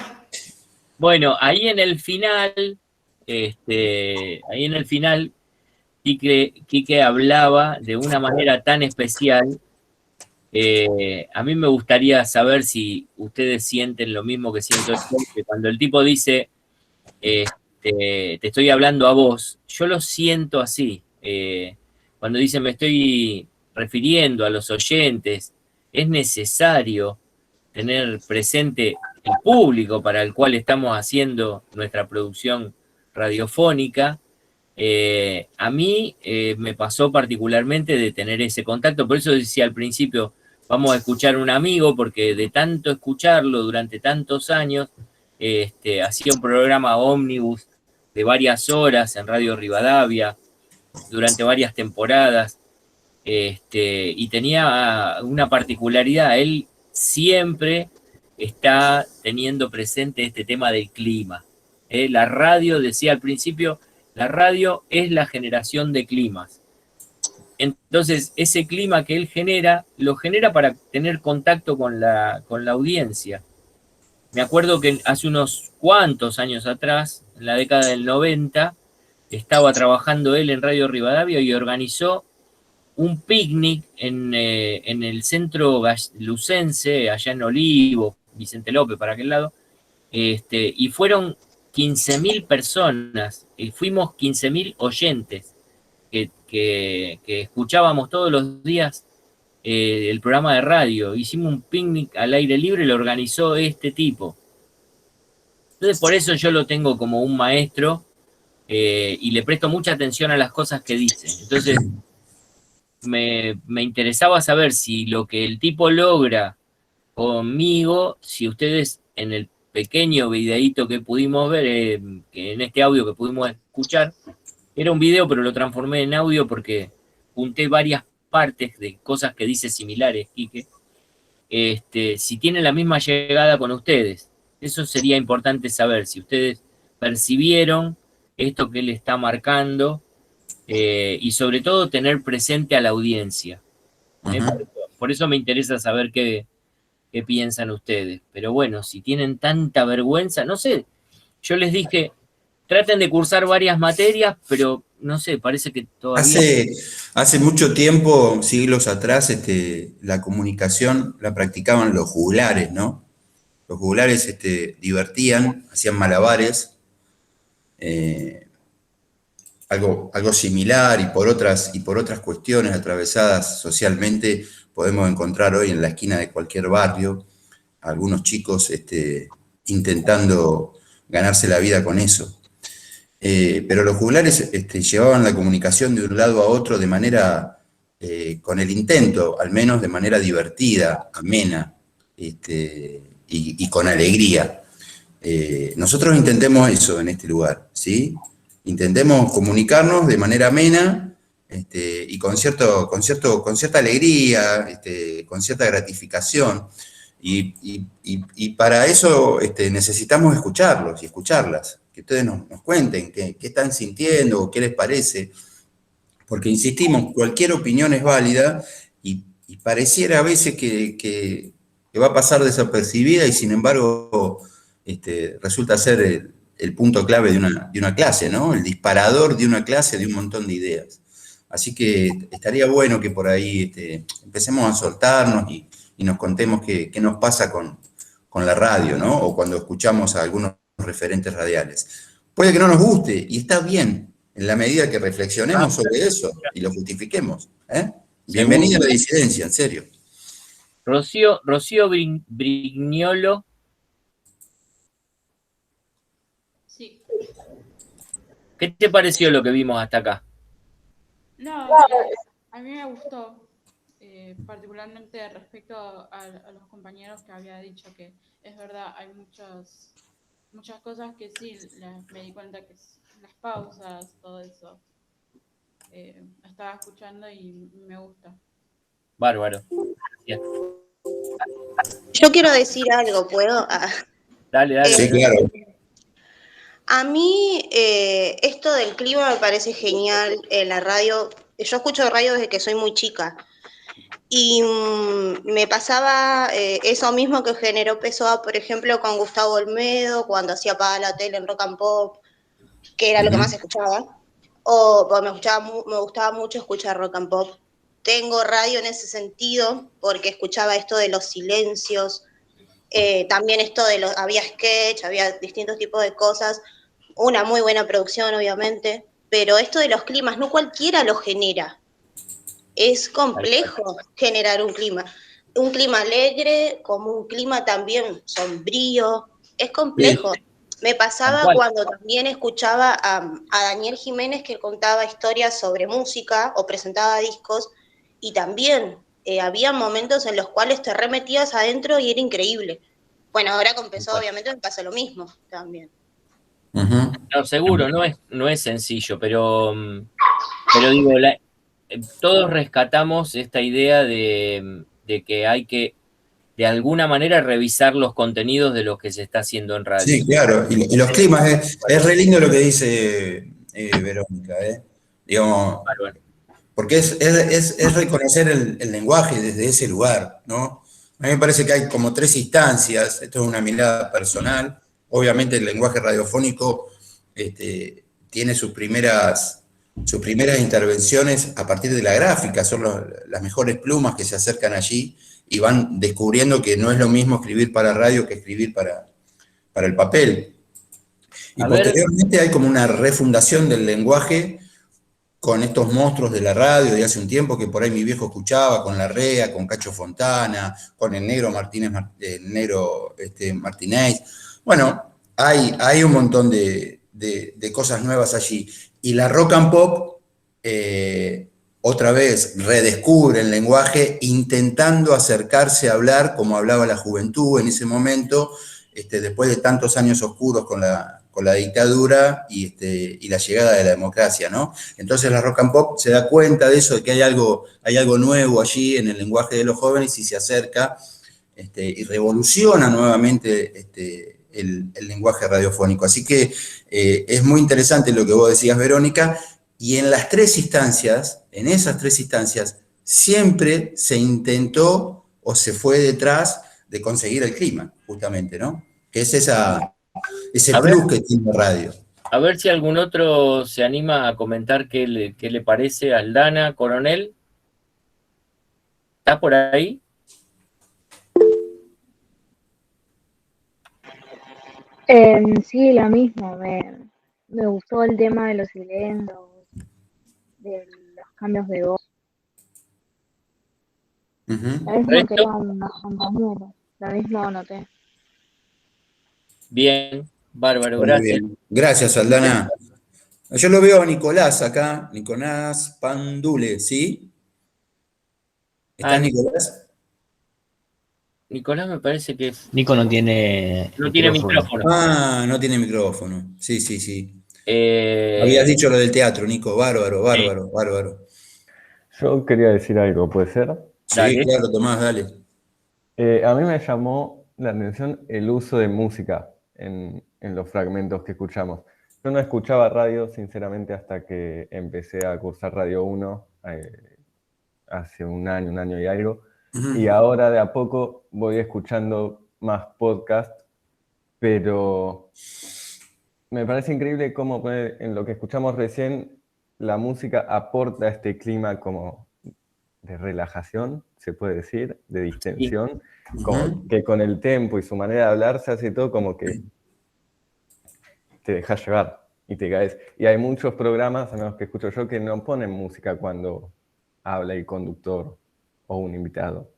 Bueno, ahí en el final, Quique hablaba de una manera tan especial. A mí me gustaría saber si ustedes sienten lo mismo que siento yo, que cuando el tipo dice, te estoy hablando a vos, yo lo siento así. Cuando dice, me estoy refiriendo a los oyentes, es necesario tener presente el público para el cual estamos haciendo nuestra producción radiofónica. A mí me pasó particularmente de tener ese contacto, por eso decía al principio, vamos a escuchar a un amigo, porque de tanto escucharlo durante tantos años, hacía un programa ómnibus de varias horas en Radio Rivadavia, durante varias temporadas, y tenía una particularidad, él siempre está teniendo presente este tema del clima. La radio, decía al principio, la radio es la generación de climas. Entonces, ese clima que él genera, lo genera para tener contacto con la audiencia. Me acuerdo que hace unos cuantos años atrás, en la década del 90, estaba trabajando él en Radio Rivadavia y organizó un picnic en el centro lucense, allá en Olivo, Vicente López, para aquel lado, y fueron 15.000 personas, y fuimos 15.000 oyentes que escuchábamos todos los días el programa de radio. Hicimos un picnic al aire libre, lo organizó este tipo. Entonces por eso yo lo tengo como un maestro y le presto mucha atención a las cosas que dice. Entonces me interesaba saber si lo que el tipo logra conmigo, si ustedes en el pequeño videíto que pudimos ver, que en este audio que pudimos escuchar, era un video pero lo transformé en audio porque junté varias partes de cosas que dice similares, Quique, si tiene la misma llegada con ustedes. Eso sería importante saber, si ustedes percibieron esto que él está marcando, y sobre todo tener presente a la audiencia. Por eso me interesa saber qué piensan ustedes. Pero bueno, si tienen tanta vergüenza, no sé, yo les dije, traten de cursar varias materias, pero no sé, parece que todavía...
Hace mucho tiempo, siglos atrás, la comunicación la practicaban los juglares, ¿no? Los juglares divertían, hacían malabares, algo similar, y por otras cuestiones atravesadas socialmente, podemos encontrar hoy en la esquina de cualquier barrio algunos chicos intentando ganarse la vida con eso. Pero los juglares llevaban la comunicación de un lado a otro de manera, con el intento, al menos de manera divertida, amena, y con alegría. Nosotros intentemos eso en este lugar, ¿sí? Intentemos comunicarnos de manera amena, y con cierta alegría, con cierta gratificación. Y para eso necesitamos escucharlos y escucharlas, que ustedes nos cuenten qué están sintiendo o qué les parece, porque insistimos, cualquier opinión es válida y pareciera a veces que va a pasar desapercibida y sin embargo resulta ser el punto clave de una clase, ¿no? El disparador de una clase de un montón de ideas. Así que estaría bueno que por ahí empecemos a soltarnos y nos contemos qué nos pasa con la radio, ¿no? O cuando escuchamos a algunos referentes radiales. Puede que no nos guste, y está bien, en la medida que reflexionemos sobre eso y lo justifiquemos. Bienvenida a la disidencia, en serio.
Rocío Brignolo.
Sí.
¿Qué te pareció lo que vimos hasta acá?
No, a mí me gustó, particularmente respecto a los compañeros que había dicho que es verdad, hay muchas cosas que sí, me di cuenta que las pausas, todo eso, estaba escuchando y me gusta.
Bárbaro. Bien.
Yo quiero decir algo, ¿puedo?
Dale.
Sí, claro.
A mí esto del clima me parece genial en la radio. Yo escucho radio desde que soy muy chica y me pasaba eso mismo que generó Pessoa, por ejemplo, con Gustavo Olmedo, cuando hacía Apaga la Tele en Rock and Pop, que era lo que más escuchaba. Me gustaba mucho escuchar Rock and Pop. Tengo radio en ese sentido porque escuchaba esto de los silencios, también esto había sketch, había distintos tipos de cosas, una muy buena producción obviamente, pero esto de los climas no cualquiera lo genera, es complejo generar un clima alegre como un clima también sombrío, es complejo.
Sí.
Me pasaba cuando también escuchaba a Daniel Jiménez que contaba historias sobre música o presentaba discos y también había momentos en los cuales te remetías adentro y era increíble. Bueno, ahora con Pessoa obviamente me pasa lo mismo también.
No, seguro, no es sencillo, pero digo, todos rescatamos esta idea de que hay que, de alguna manera, revisar los contenidos de lo que se está haciendo en radio.
Sí, claro, y los climas, es re lindo lo que dice Verónica, digamos, porque es reconocer el lenguaje desde ese lugar, ¿no? A mí me parece que hay como 3 instancias, esto es una mirada personal, obviamente el lenguaje radiofónico tiene sus primeras intervenciones a partir de la gráfica, son las mejores plumas que se acercan allí y van descubriendo que no es lo mismo escribir para radio que escribir para el papel. Y posteriormente hay como una refundación del lenguaje con estos monstruos de la radio de hace un tiempo que por ahí mi viejo escuchaba, con Larrea, con Cacho Fontana, con el negro Martínez. Bueno, hay un montón de cosas nuevas allí. Y la Rock and Pop, otra vez, redescubre el lenguaje intentando acercarse a hablar como hablaba la juventud en ese momento, después de tantos años oscuros con la dictadura y la llegada de la democracia, ¿no? Entonces la Rock and Pop se da cuenta de eso, de que hay algo nuevo allí en el lenguaje de los jóvenes y se acerca y revoluciona nuevamente el lenguaje radiofónico. Así que es muy interesante lo que vos decías, Verónica, y en esas 3 instancias, siempre se intentó o se fue detrás de conseguir el clima, justamente, ¿no? Que es ese plus que tiene la radio.
A ver si algún otro se anima a comentar qué le parece a Aldana, Coronel. ¿Está por ahí?
Sí, lo mismo. Me gustó el tema de los silencios, de los cambios de voz. Lo mismo que eran los compañeros, lo mismo noté.
Bien, bárbaro,
Muy
gracias.
bien. Gracias, Aldana. Yo lo veo a Nicolás acá, Nicolás Pandule, ¿sí? ¿Está Nicolás?
Nicolás me parece que...
Nico no tiene
micrófono.
Ah, no tiene micrófono. Sí. Habías dicho lo del teatro, Nico. Bárbaro.
Yo quería decir algo, ¿puede ser?
Sí, claro, Tomás, dale.
A mí me llamó la atención el uso de música en los fragmentos que escuchamos. Yo no escuchaba radio, sinceramente, hasta que empecé a cursar Radio 1 hace un año y algo. Y ahora de a poco voy escuchando más podcast, pero me parece increíble cómo en lo que escuchamos recién la música aporta este clima como de relajación, se puede decir, de distensión, como que con el tempo y su manera de hablar se hace todo como que te dejas llevar y te caes. Y hay muchos programas, al menos que escucho yo, que no ponen música cuando habla el conductor o un invitado.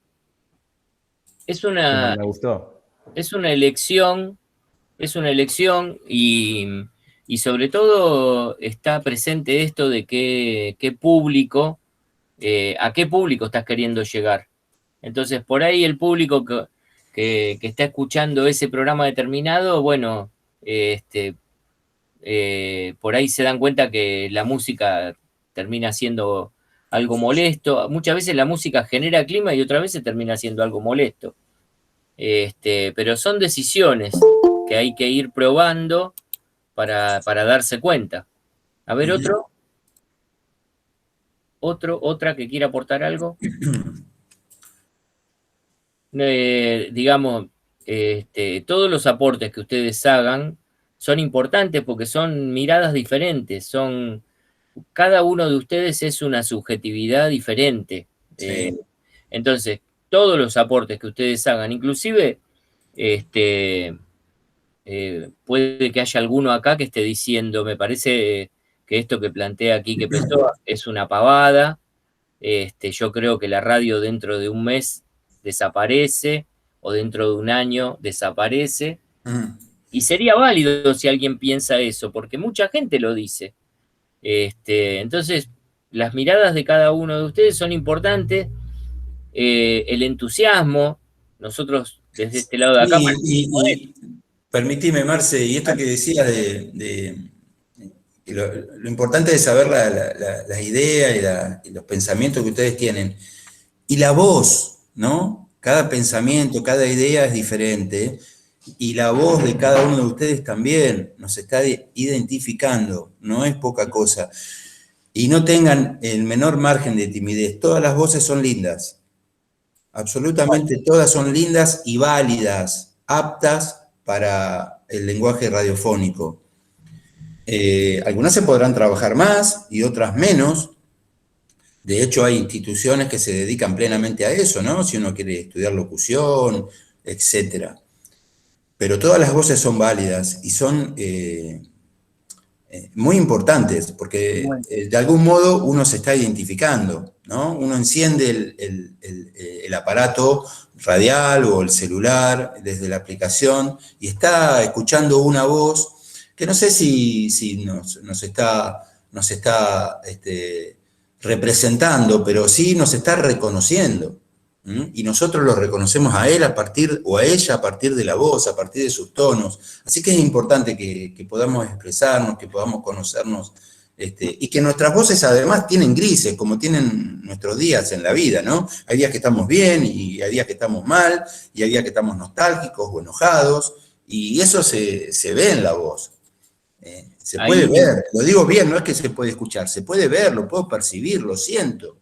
Es una,
Me gustó.
es una elección y sobre todo está presente esto de qué público, a qué público estás queriendo llegar. Entonces, por ahí el público que está escuchando ese programa determinado, bueno, por ahí se dan cuenta que la música termina siendo algo molesto. Muchas veces la música genera clima y otras veces termina siendo algo molesto. Pero son decisiones que hay que ir probando para darse cuenta. A ver, otra que quiera aportar algo. Digamos, todos los aportes que ustedes hagan son importantes porque son miradas diferentes, cada uno de ustedes es una subjetividad diferente. Entonces, todos los aportes que ustedes hagan, inclusive, puede que haya alguno acá que esté diciendo, me parece que esto que plantea aquí que Pessoa es una pavada, yo creo que la radio dentro de un mes desaparece, o dentro de un año desaparece, y sería válido si alguien piensa eso, porque mucha gente lo dice. Entonces, las miradas de cada uno de ustedes son importantes, el entusiasmo, nosotros desde este lado de acá...
Y permitime, Marce, y esto que decías lo importante es saber las ideas y los pensamientos que ustedes tienen. Y la voz, ¿no? Cada pensamiento, cada idea es diferente, y la voz de cada uno de ustedes también nos está identificando, no es poca cosa. Y no tengan el menor margen de timidez, todas las voces son lindas, absolutamente todas son lindas y válidas, aptas para el lenguaje radiofónico. Algunas se podrán trabajar más y otras menos. De hecho, hay instituciones que se dedican plenamente a eso, ¿no? Si uno quiere estudiar locución, etc. Pero todas las voces son válidas y son muy importantes, porque de algún modo uno se está identificando, ¿no? Uno enciende el aparato radial o el celular desde la aplicación y está escuchando una voz que no sé si nos está representando, pero sí nos está reconociendo. Y nosotros lo reconocemos a él o a ella a partir de la voz, a partir de sus tonos. Así que es importante que podamos expresarnos, que podamos conocernos, y que nuestras voces además tienen grises, como tienen nuestros días en la vida, ¿no? Hay días que estamos bien y hay días que estamos mal, y hay días que estamos nostálgicos o enojados, y eso se ve en la voz. Se puede ver, lo digo bien, no es que se puede escuchar, se puede ver, lo puedo percibir, lo siento.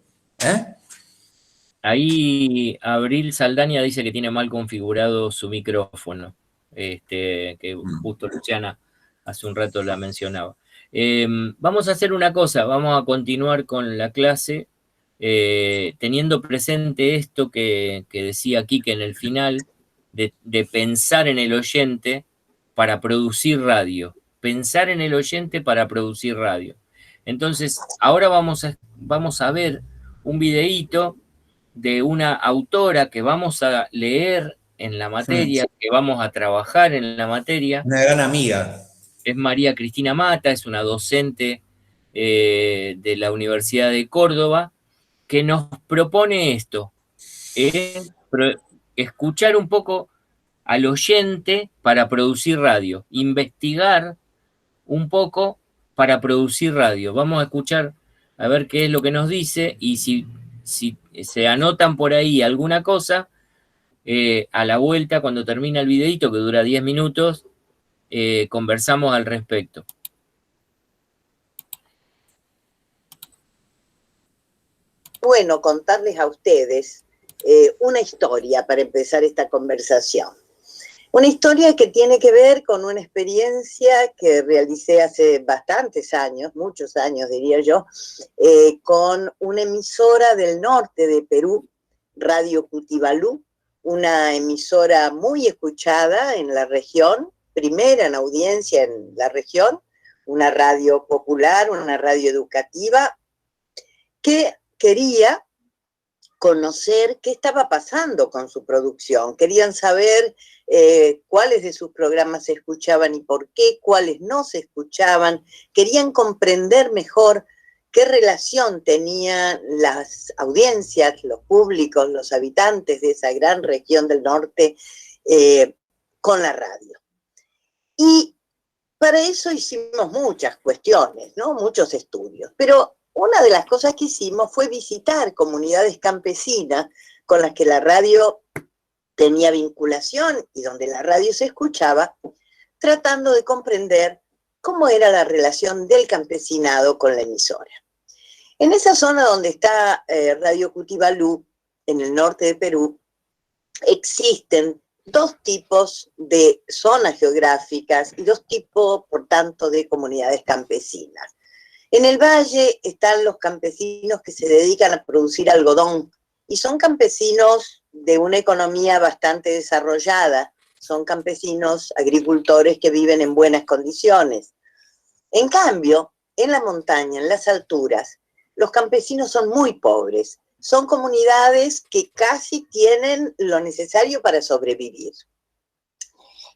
Ahí Abril Saldaña dice que tiene mal configurado su micrófono, que justo Luciana hace un rato la mencionaba. Vamos a hacer una cosa, vamos a continuar con la clase, teniendo presente esto que decía Quique en el final, de pensar en el oyente para producir radio. Pensar en el oyente para producir radio. Entonces, ahora vamos a ver un videíto de una autora que vamos a leer en la materia, que vamos a trabajar en la materia.
Una gran amiga.
Es María Cristina Mata, es una docente de la Universidad de Córdoba, que nos propone esto, escuchar un poco al oyente para producir radio, investigar un poco para producir radio. Vamos a escuchar a ver qué es lo que nos dice, y si se anotan por ahí alguna cosa, A la vuelta, cuando termina el videito, que dura 10 minutos, conversamos al respecto.
Bueno, contarles a ustedes una historia para empezar esta conversación. Una historia que tiene que ver con una experiencia que realicé hace bastantes años, muchos años diría yo, con una emisora del norte de Perú, Radio Cutibalú, una emisora muy escuchada en la región, primera en audiencia en la región, una radio popular, una radio educativa, que quería conocer qué estaba pasando con su producción. Querían saber cuáles de sus programas se escuchaban y por qué, cuáles no se escuchaban. Querían comprender mejor qué relación tenían las audiencias, los públicos, los habitantes de esa gran región del norte con la radio. Y para eso hicimos muchas cuestiones, ¿no? Muchos estudios. Pero una de las cosas que hicimos fue visitar comunidades campesinas con las que la radio tenía vinculación y donde la radio se escuchaba, tratando de comprender cómo era la relación del campesinado con la emisora. En esa zona donde está Radio Cutibalú, en el norte de Perú, existen dos tipos de zonas geográficas y dos tipos, por tanto, de comunidades campesinas. En el valle están los campesinos que se dedican a producir algodón y son campesinos de una economía bastante desarrollada, son campesinos agricultores que viven en buenas condiciones. En cambio, en la montaña, en las alturas, los campesinos son muy pobres, son comunidades que casi tienen lo necesario para sobrevivir.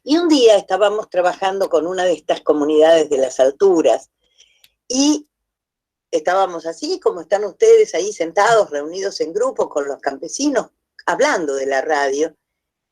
Y un día estábamos trabajando con una de estas comunidades de las alturas, y estábamos así, como están ustedes ahí sentados, reunidos en grupo con los campesinos, hablando de la radio,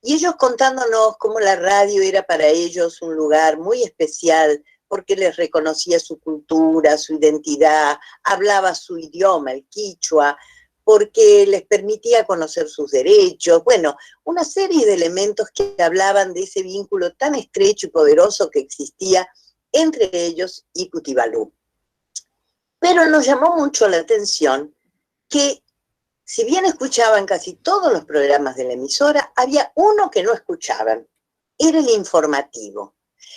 y ellos contándonos cómo la radio era para ellos un lugar muy especial, porque les reconocía su cultura, su identidad, hablaba su idioma, el quichua, porque les permitía conocer sus derechos, bueno, una serie de elementos que hablaban de ese vínculo tan estrecho y poderoso que existía entre ellos y Cutibalú. Pero nos llamó mucho la atención que, si bien escuchaban casi todos los programas de la emisora, había uno que no escuchaban, era el informativo.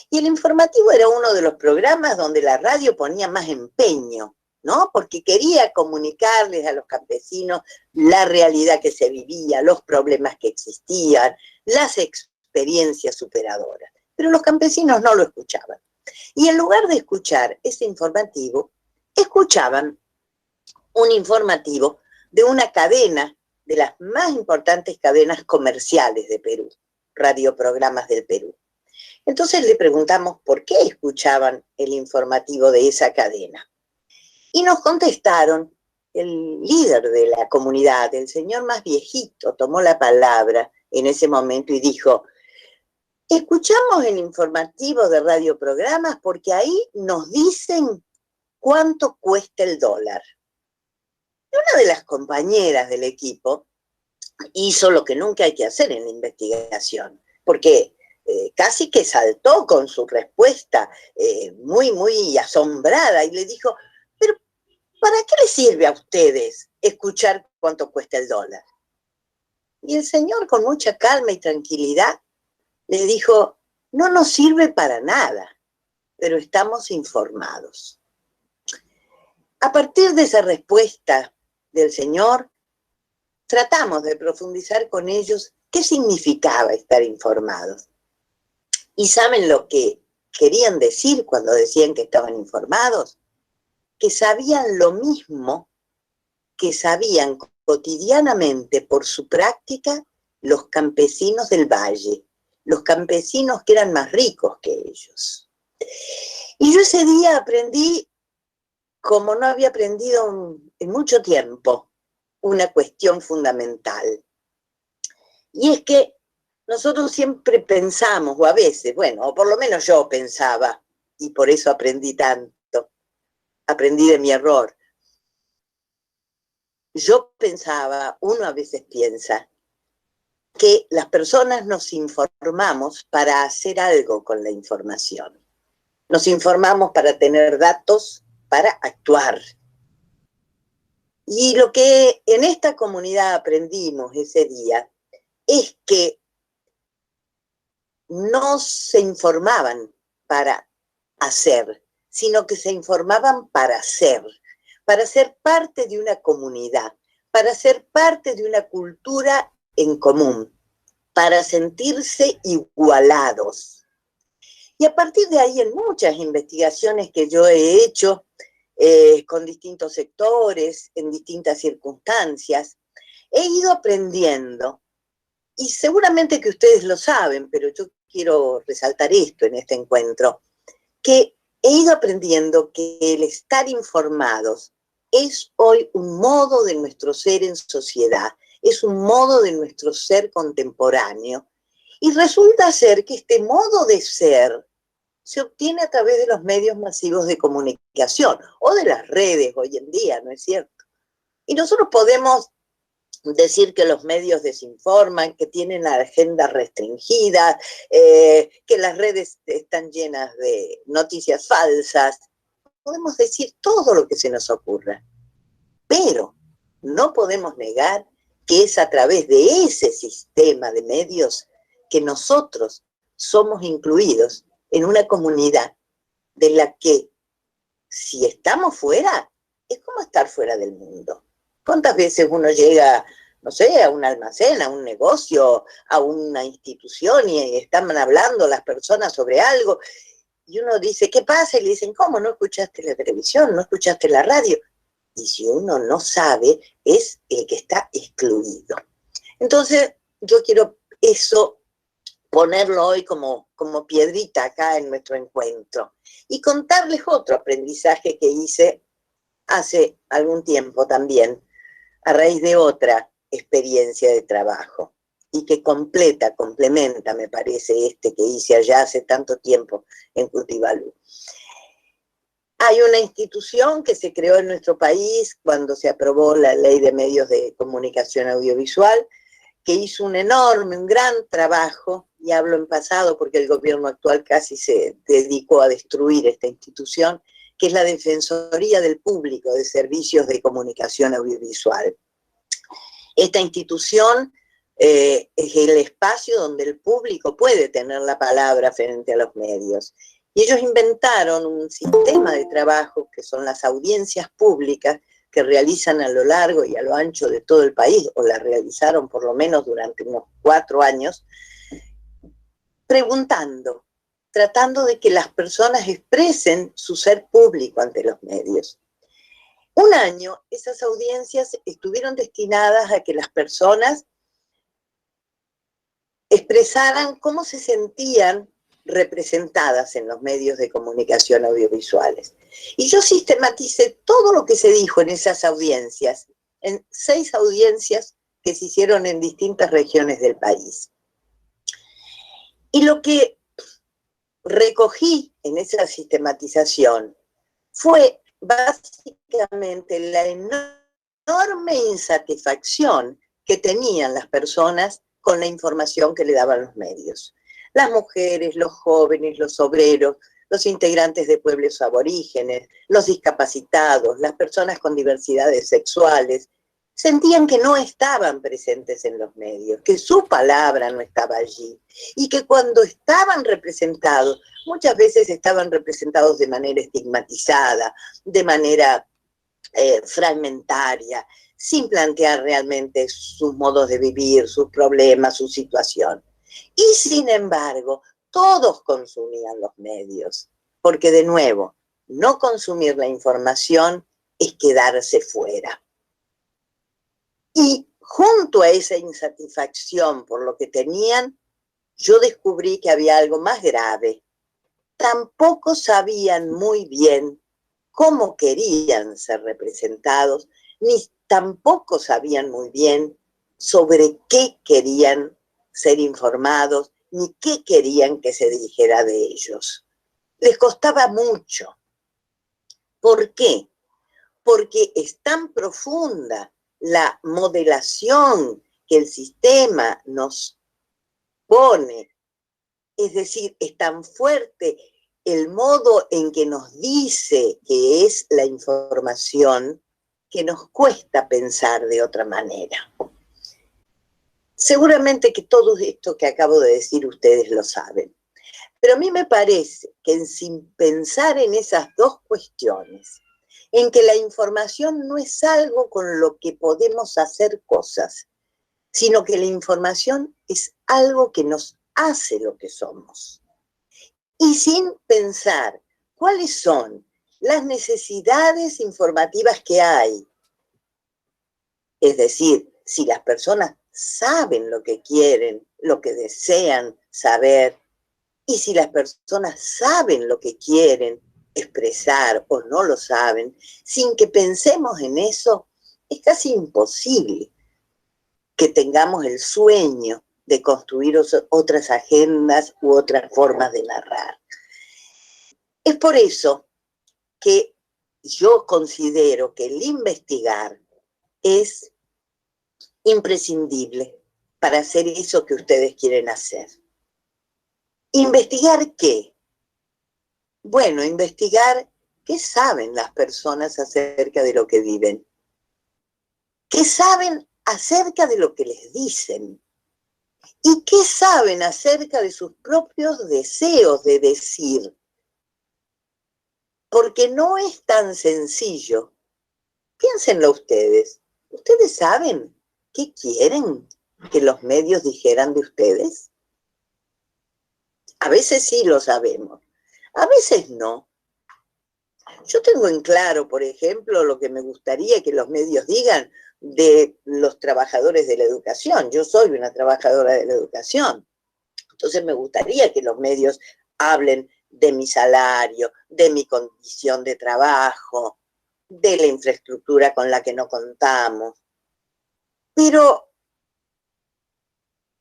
Y el informativo era uno de los programas donde la radio ponía más empeño, ¿no? Porque quería comunicarles a los campesinos la realidad que se vivía, los problemas que existían, las experiencias superadoras. Pero los campesinos no lo escuchaban. Y en lugar de escuchar ese informativo, escuchaban un informativo de una cadena, de las más importantes cadenas comerciales de Perú, Radioprogramas del Perú. Entonces le preguntamos por qué escuchaban el informativo de esa cadena. Y nos contestaron, el líder de la comunidad, el señor más viejito, tomó la palabra en ese momento y dijo: escuchamos el informativo de Radioprogramas porque ahí nos dicen cuánto cuesta el dólar. Y una de las compañeras del equipo hizo lo que nunca hay que hacer en la investigación, porque casi que saltó con su respuesta, muy asombrada, y le dijo: pero ¿para qué les sirve a ustedes escuchar cuánto cuesta el dólar? Y el señor, con mucha calma y tranquilidad, le dijo: no nos sirve para nada, pero estamos informados. A partir de esa respuesta del señor, tratamos de profundizar con ellos qué significaba estar informados. ¿Y saben lo que querían decir cuando decían que estaban informados? Que sabían lo mismo que sabían cotidianamente por su práctica los campesinos del valle, los campesinos que eran más ricos que ellos. Y yo ese día aprendí, como no había aprendido en mucho tiempo, una cuestión fundamental. Y es que nosotros siempre pensamos, o a veces, bueno, o por lo menos yo pensaba, y por eso aprendí tanto, aprendí de mi error. Yo pensaba, uno a veces piensa, que las personas nos informamos para hacer algo con la información. Nos informamos para tener datos, para actuar. Y lo que en esta comunidad aprendimos ese día es que no se informaban para hacer, sino que se informaban para ser parte de una comunidad, para ser parte de una cultura en común, para sentirse igualados. Y a partir de ahí, en muchas investigaciones que yo he hecho con distintos sectores, en distintas circunstancias, he ido aprendiendo, y seguramente que ustedes lo saben, pero yo quiero resaltar esto en este encuentro, que he ido aprendiendo que el estar informados es hoy un modo de nuestro ser en sociedad, es un modo de nuestro ser contemporáneo, y resulta ser que este modo de ser se obtiene a través de los medios masivos de comunicación, o de las redes hoy en día, ¿no es cierto? Y nosotros podemos decir que los medios desinforman, que tienen la agenda restringida, que las redes están llenas de noticias falsas. Podemos decir todo lo que se nos ocurra, pero no podemos negar que es a través de ese sistema de medios que nosotros somos incluidos en una comunidad de la que, si estamos fuera, es como estar fuera del mundo. ¿Cuántas veces uno llega, no sé, a un almacén, a un negocio, a una institución y están hablando las personas sobre algo y uno dice, ¿qué pasa? Y le dicen, ¿cómo? ¿No escuchaste la televisión? ¿No escuchaste la radio? Y si uno no sabe, es el que está excluido. Entonces, yo quiero eso ponerlo hoy como piedrita acá en nuestro encuentro y contarles otro aprendizaje que hice hace algún tiempo también, a raíz de otra experiencia de trabajo y que complementa, me parece, que hice allá hace tanto tiempo en Cutibalú. Hay una institución que se creó en nuestro país cuando se aprobó la Ley de Medios de Comunicación Audiovisual, que hizo un gran trabajo, y hablo en pasado porque el gobierno actual casi se dedicó a destruir esta institución, que es la Defensoría del Público de Servicios de Comunicación Audiovisual. Esta institución es el espacio donde el público puede tener la palabra frente a los medios. Y ellos inventaron un sistema de trabajo que son las audiencias públicas que realizan a lo largo y a lo ancho de todo el país, o la realizaron por lo menos durante unos 4 años, preguntando, tratando de que las personas expresen su ser público ante los medios. Un año, esas audiencias estuvieron destinadas a que las personas expresaran cómo se sentían representadas en los medios de comunicación audiovisuales. Y yo sistematicé todo lo que se dijo en esas audiencias, en 6 audiencias que se hicieron en distintas regiones del país. Y lo que recogí en esa sistematización fue básicamente la enorme insatisfacción que tenían las personas con la información que le daban los medios. Las mujeres, los jóvenes, los obreros, los integrantes de pueblos aborígenes, los discapacitados, las personas con diversidades sexuales, sentían que no estaban presentes en los medios, que su palabra no estaba allí, y que cuando estaban representados, muchas veces estaban representados de manera estigmatizada, de manera fragmentaria, sin plantear realmente sus modos de vivir, sus problemas, su situación. Y sin embargo, todos consumían los medios, porque de nuevo, no consumir la información es quedarse fuera. Y junto a esa insatisfacción por lo que tenían, yo descubrí que había algo más grave. Tampoco sabían muy bien cómo querían ser representados, ni tampoco sabían muy bien sobre qué querían ser informados, ni qué querían que se dijera de ellos. Les costaba mucho. ¿Por qué? Porque es tan profunda la modelación que que el sistema nos pone, es decir, es tan fuerte el modo en que nos dice que es la información, que nos cuesta pensar de otra manera. Seguramente que todo esto que acabo de decir ustedes lo saben, pero a mí me parece que sin pensar en esas dos cuestiones, en que la información no es algo con lo que podemos hacer cosas, sino que la información es algo que nos hace lo que somos. Y sin pensar cuáles son las necesidades informativas que hay, es decir, si las personas saben lo que quieren, lo que desean saber, y si las personas saben lo que quieren expresar o no lo saben, sin que pensemos en eso, es casi imposible que tengamos el sueño de construir otras agendas u otras formas de narrar. Es por eso que yo considero que el investigar es imprescindible para hacer eso que ustedes quieren hacer. ¿Investigar qué? Bueno, investigar qué saben las personas acerca de lo que viven. ¿Qué saben acerca de lo que les dicen? ¿Y qué saben acerca de sus propios deseos de decir? Porque no es tan sencillo. Piénsenlo ustedes. ¿Ustedes saben qué quieren que los medios dijeran de ustedes? A veces sí lo sabemos, a veces no. Yo tengo en claro, por ejemplo, lo que me gustaría que los medios digan de los trabajadores de la educación. Yo soy una trabajadora de la educación. Entonces me gustaría que los medios hablen de mi salario, de mi condición de trabajo, de la infraestructura con la que no contamos. Pero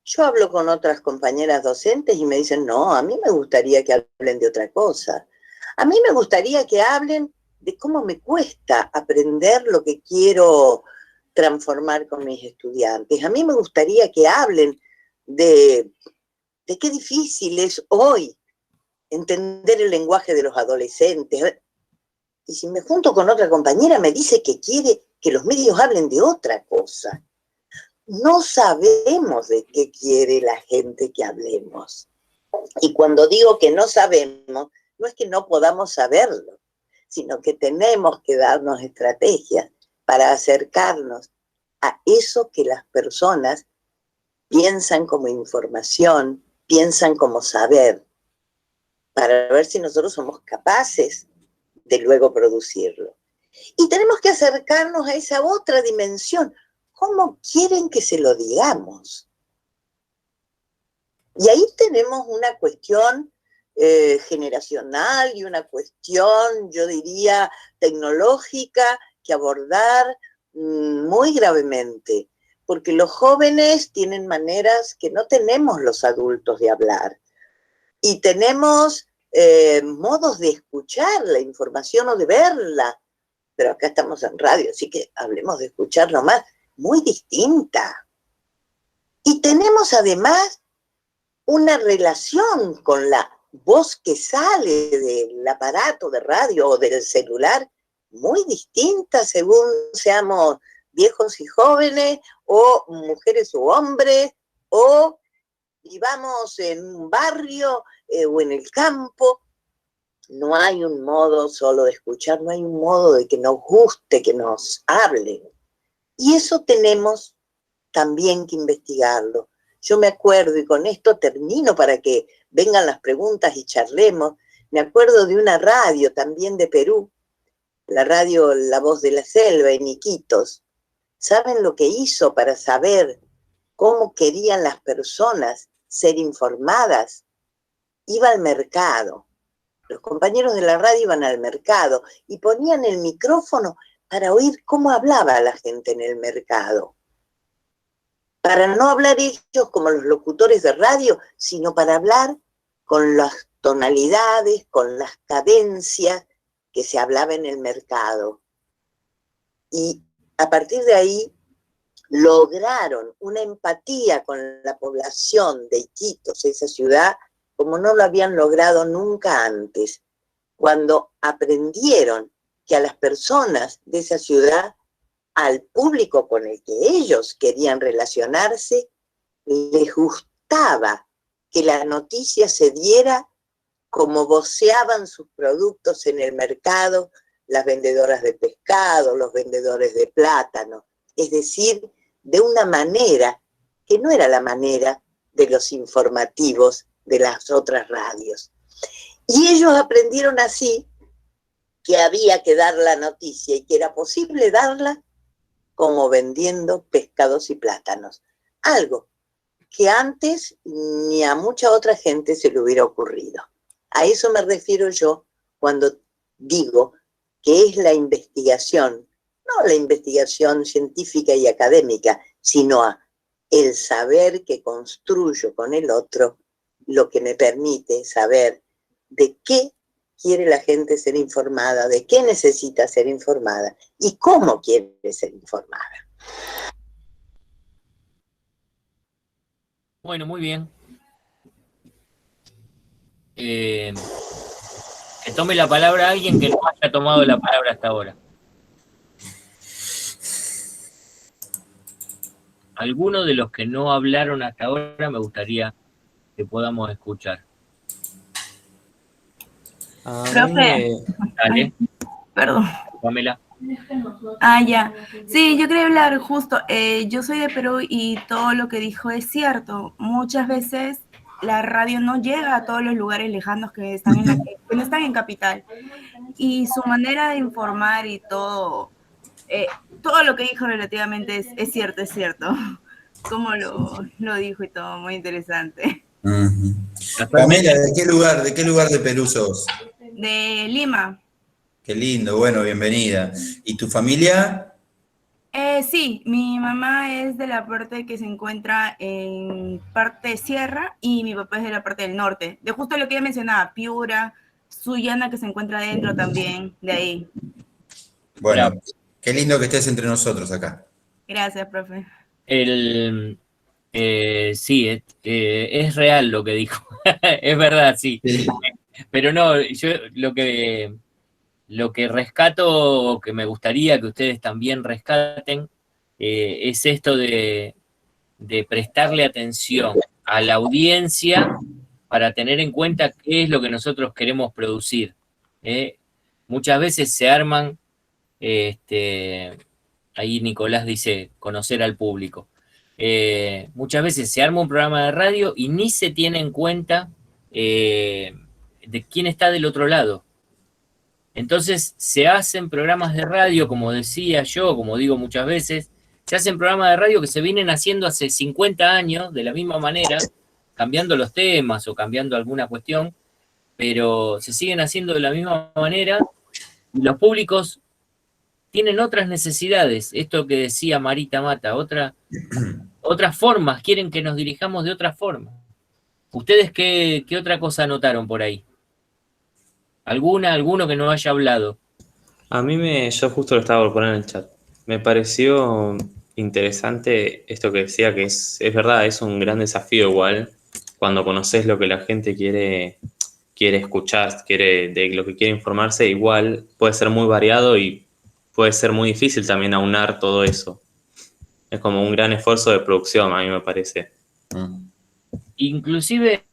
yo hablo con otras compañeras docentes y me dicen, no, a mí me gustaría que hablen de otra cosa. A mí me gustaría que hablen de cómo me cuesta aprender lo que quiero transformar con mis estudiantes. A mí me gustaría que hablen de qué difícil es hoy entender el lenguaje de los adolescentes. Y si me junto con otra compañera me dice que quiere que los medios hablen de otra cosa. No sabemos de qué quiere la gente que hablemos. Y cuando digo que no sabemos, no es que no podamos saberlo, sino que tenemos que darnos estrategias para acercarnos a eso que las personas piensan como información, piensan como saber, para ver si nosotros somos capaces de luego producirlo. Y tenemos que acercarnos a esa otra dimensión. ¿Cómo quieren que se lo digamos? Y ahí tenemos una cuestión generacional y una cuestión, yo diría, tecnológica que abordar muy gravemente, porque los jóvenes tienen maneras que no tenemos los adultos de hablar, y tenemos modos de escuchar la información o de verla, pero acá estamos en radio, así que hablemos de escuchar nomás, muy distinta. Y tenemos además una relación con la voz que sale del aparato de radio o del celular muy distinta según seamos viejos y jóvenes, o mujeres u hombres, o vivamos en un barrio o en el campo. No hay un modo solo de escuchar, no hay un modo de que nos guste, que nos hablen. Y eso tenemos también que investigarlo. Yo me acuerdo, y con esto termino para que vengan las preguntas y charlemos, me acuerdo de una radio también de Perú, la radio La Voz de la Selva en Iquitos. ¿Saben lo que hizo para saber cómo querían las personas ser informadas? Iba al mercado. Los compañeros de la radio iban al mercado y ponían el micrófono para oír cómo hablaba la gente en el mercado. Para no hablar ellos como los locutores de radio, sino para hablar con las tonalidades, con las cadencias que se hablaba en el mercado. Y a partir de ahí lograron una empatía con la población de Iquitos, esa ciudad, como no lo habían logrado nunca antes, cuando aprendieron que a las personas de esa ciudad, al público con el que ellos querían relacionarse, les gustaba que la noticia se diera como voceaban sus productos en el mercado las vendedoras de pescado, los vendedores de plátano, es decir, de una manera que no era la manera de los informativos de las otras radios. Y ellos aprendieron así que había que dar la noticia y que era posible darla como vendiendo pescados y plátanos. Algo que antes ni a mucha otra gente se le hubiera ocurrido. A eso me refiero yo cuando digo que es la investigación, no la investigación científica y académica, sino a el saber que construyo con el otro, lo que me permite saber de qué quiere la gente ser informada, de qué necesita ser informada y cómo quiere ser informada.
Bueno, muy bien. Que tome la palabra alguien que no haya tomado la palabra hasta ahora. Alguno de los que no hablaron hasta ahora me gustaría que podamos escuchar.
Profe.
Dale.
Perdón.
Pamela.
Ah, ya. Sí, yo quería hablar justo. Yo soy de Perú y todo lo que dijo es cierto. Muchas veces la radio no llega a todos los lugares lejanos que están que no están en capital. Y su manera de informar y todo lo que dijo relativamente es cierto, es cierto. Como lo dijo y todo, muy interesante.
Pamela, ¿de qué lugar de Perú sos?
De Lima.
Qué lindo, bueno, bienvenida. ¿Y tu familia?
Sí, mi mamá es de la parte que se encuentra en parte sierra y mi papá es de la parte del norte. De justo lo que ella mencionaba, Piura, Sullana que se encuentra adentro también, de ahí.
Bueno, qué lindo que estés entre nosotros acá.
Gracias, profe.
Sí, es real lo que dijo. Es verdad, sí. Pero no, yo lo que rescato, que me gustaría que ustedes también rescaten, es esto de prestarle atención a la audiencia para tener en cuenta qué es lo que nosotros queremos producir. Muchas veces se arman, ahí Nicolás dice, conocer al público. Muchas veces se arma un programa de radio y ni se tiene en cuenta de quién está del otro lado. Entonces se hacen programas de radio, como decía yo, como digo muchas veces, se hacen programas de radio que se vienen haciendo hace 50 años de la misma manera, cambiando los temas o cambiando alguna cuestión, pero se siguen haciendo de la misma manera y los públicos tienen otras necesidades, esto que decía Marita Mata, otras formas, quieren que nos dirijamos de otra forma. ¿Ustedes qué otra cosa notaron por ahí? ¿Alguno que no haya hablado?
Yo justo lo estaba por poner en el chat. Me pareció interesante esto que decía, que es verdad, es un gran desafío igual, cuando conoces lo que la gente quiere escuchar, de lo que quiere informarse, igual puede ser muy variado y puede ser muy difícil también aunar todo eso. Es como un gran esfuerzo de producción, a mí me parece.
Inclusive,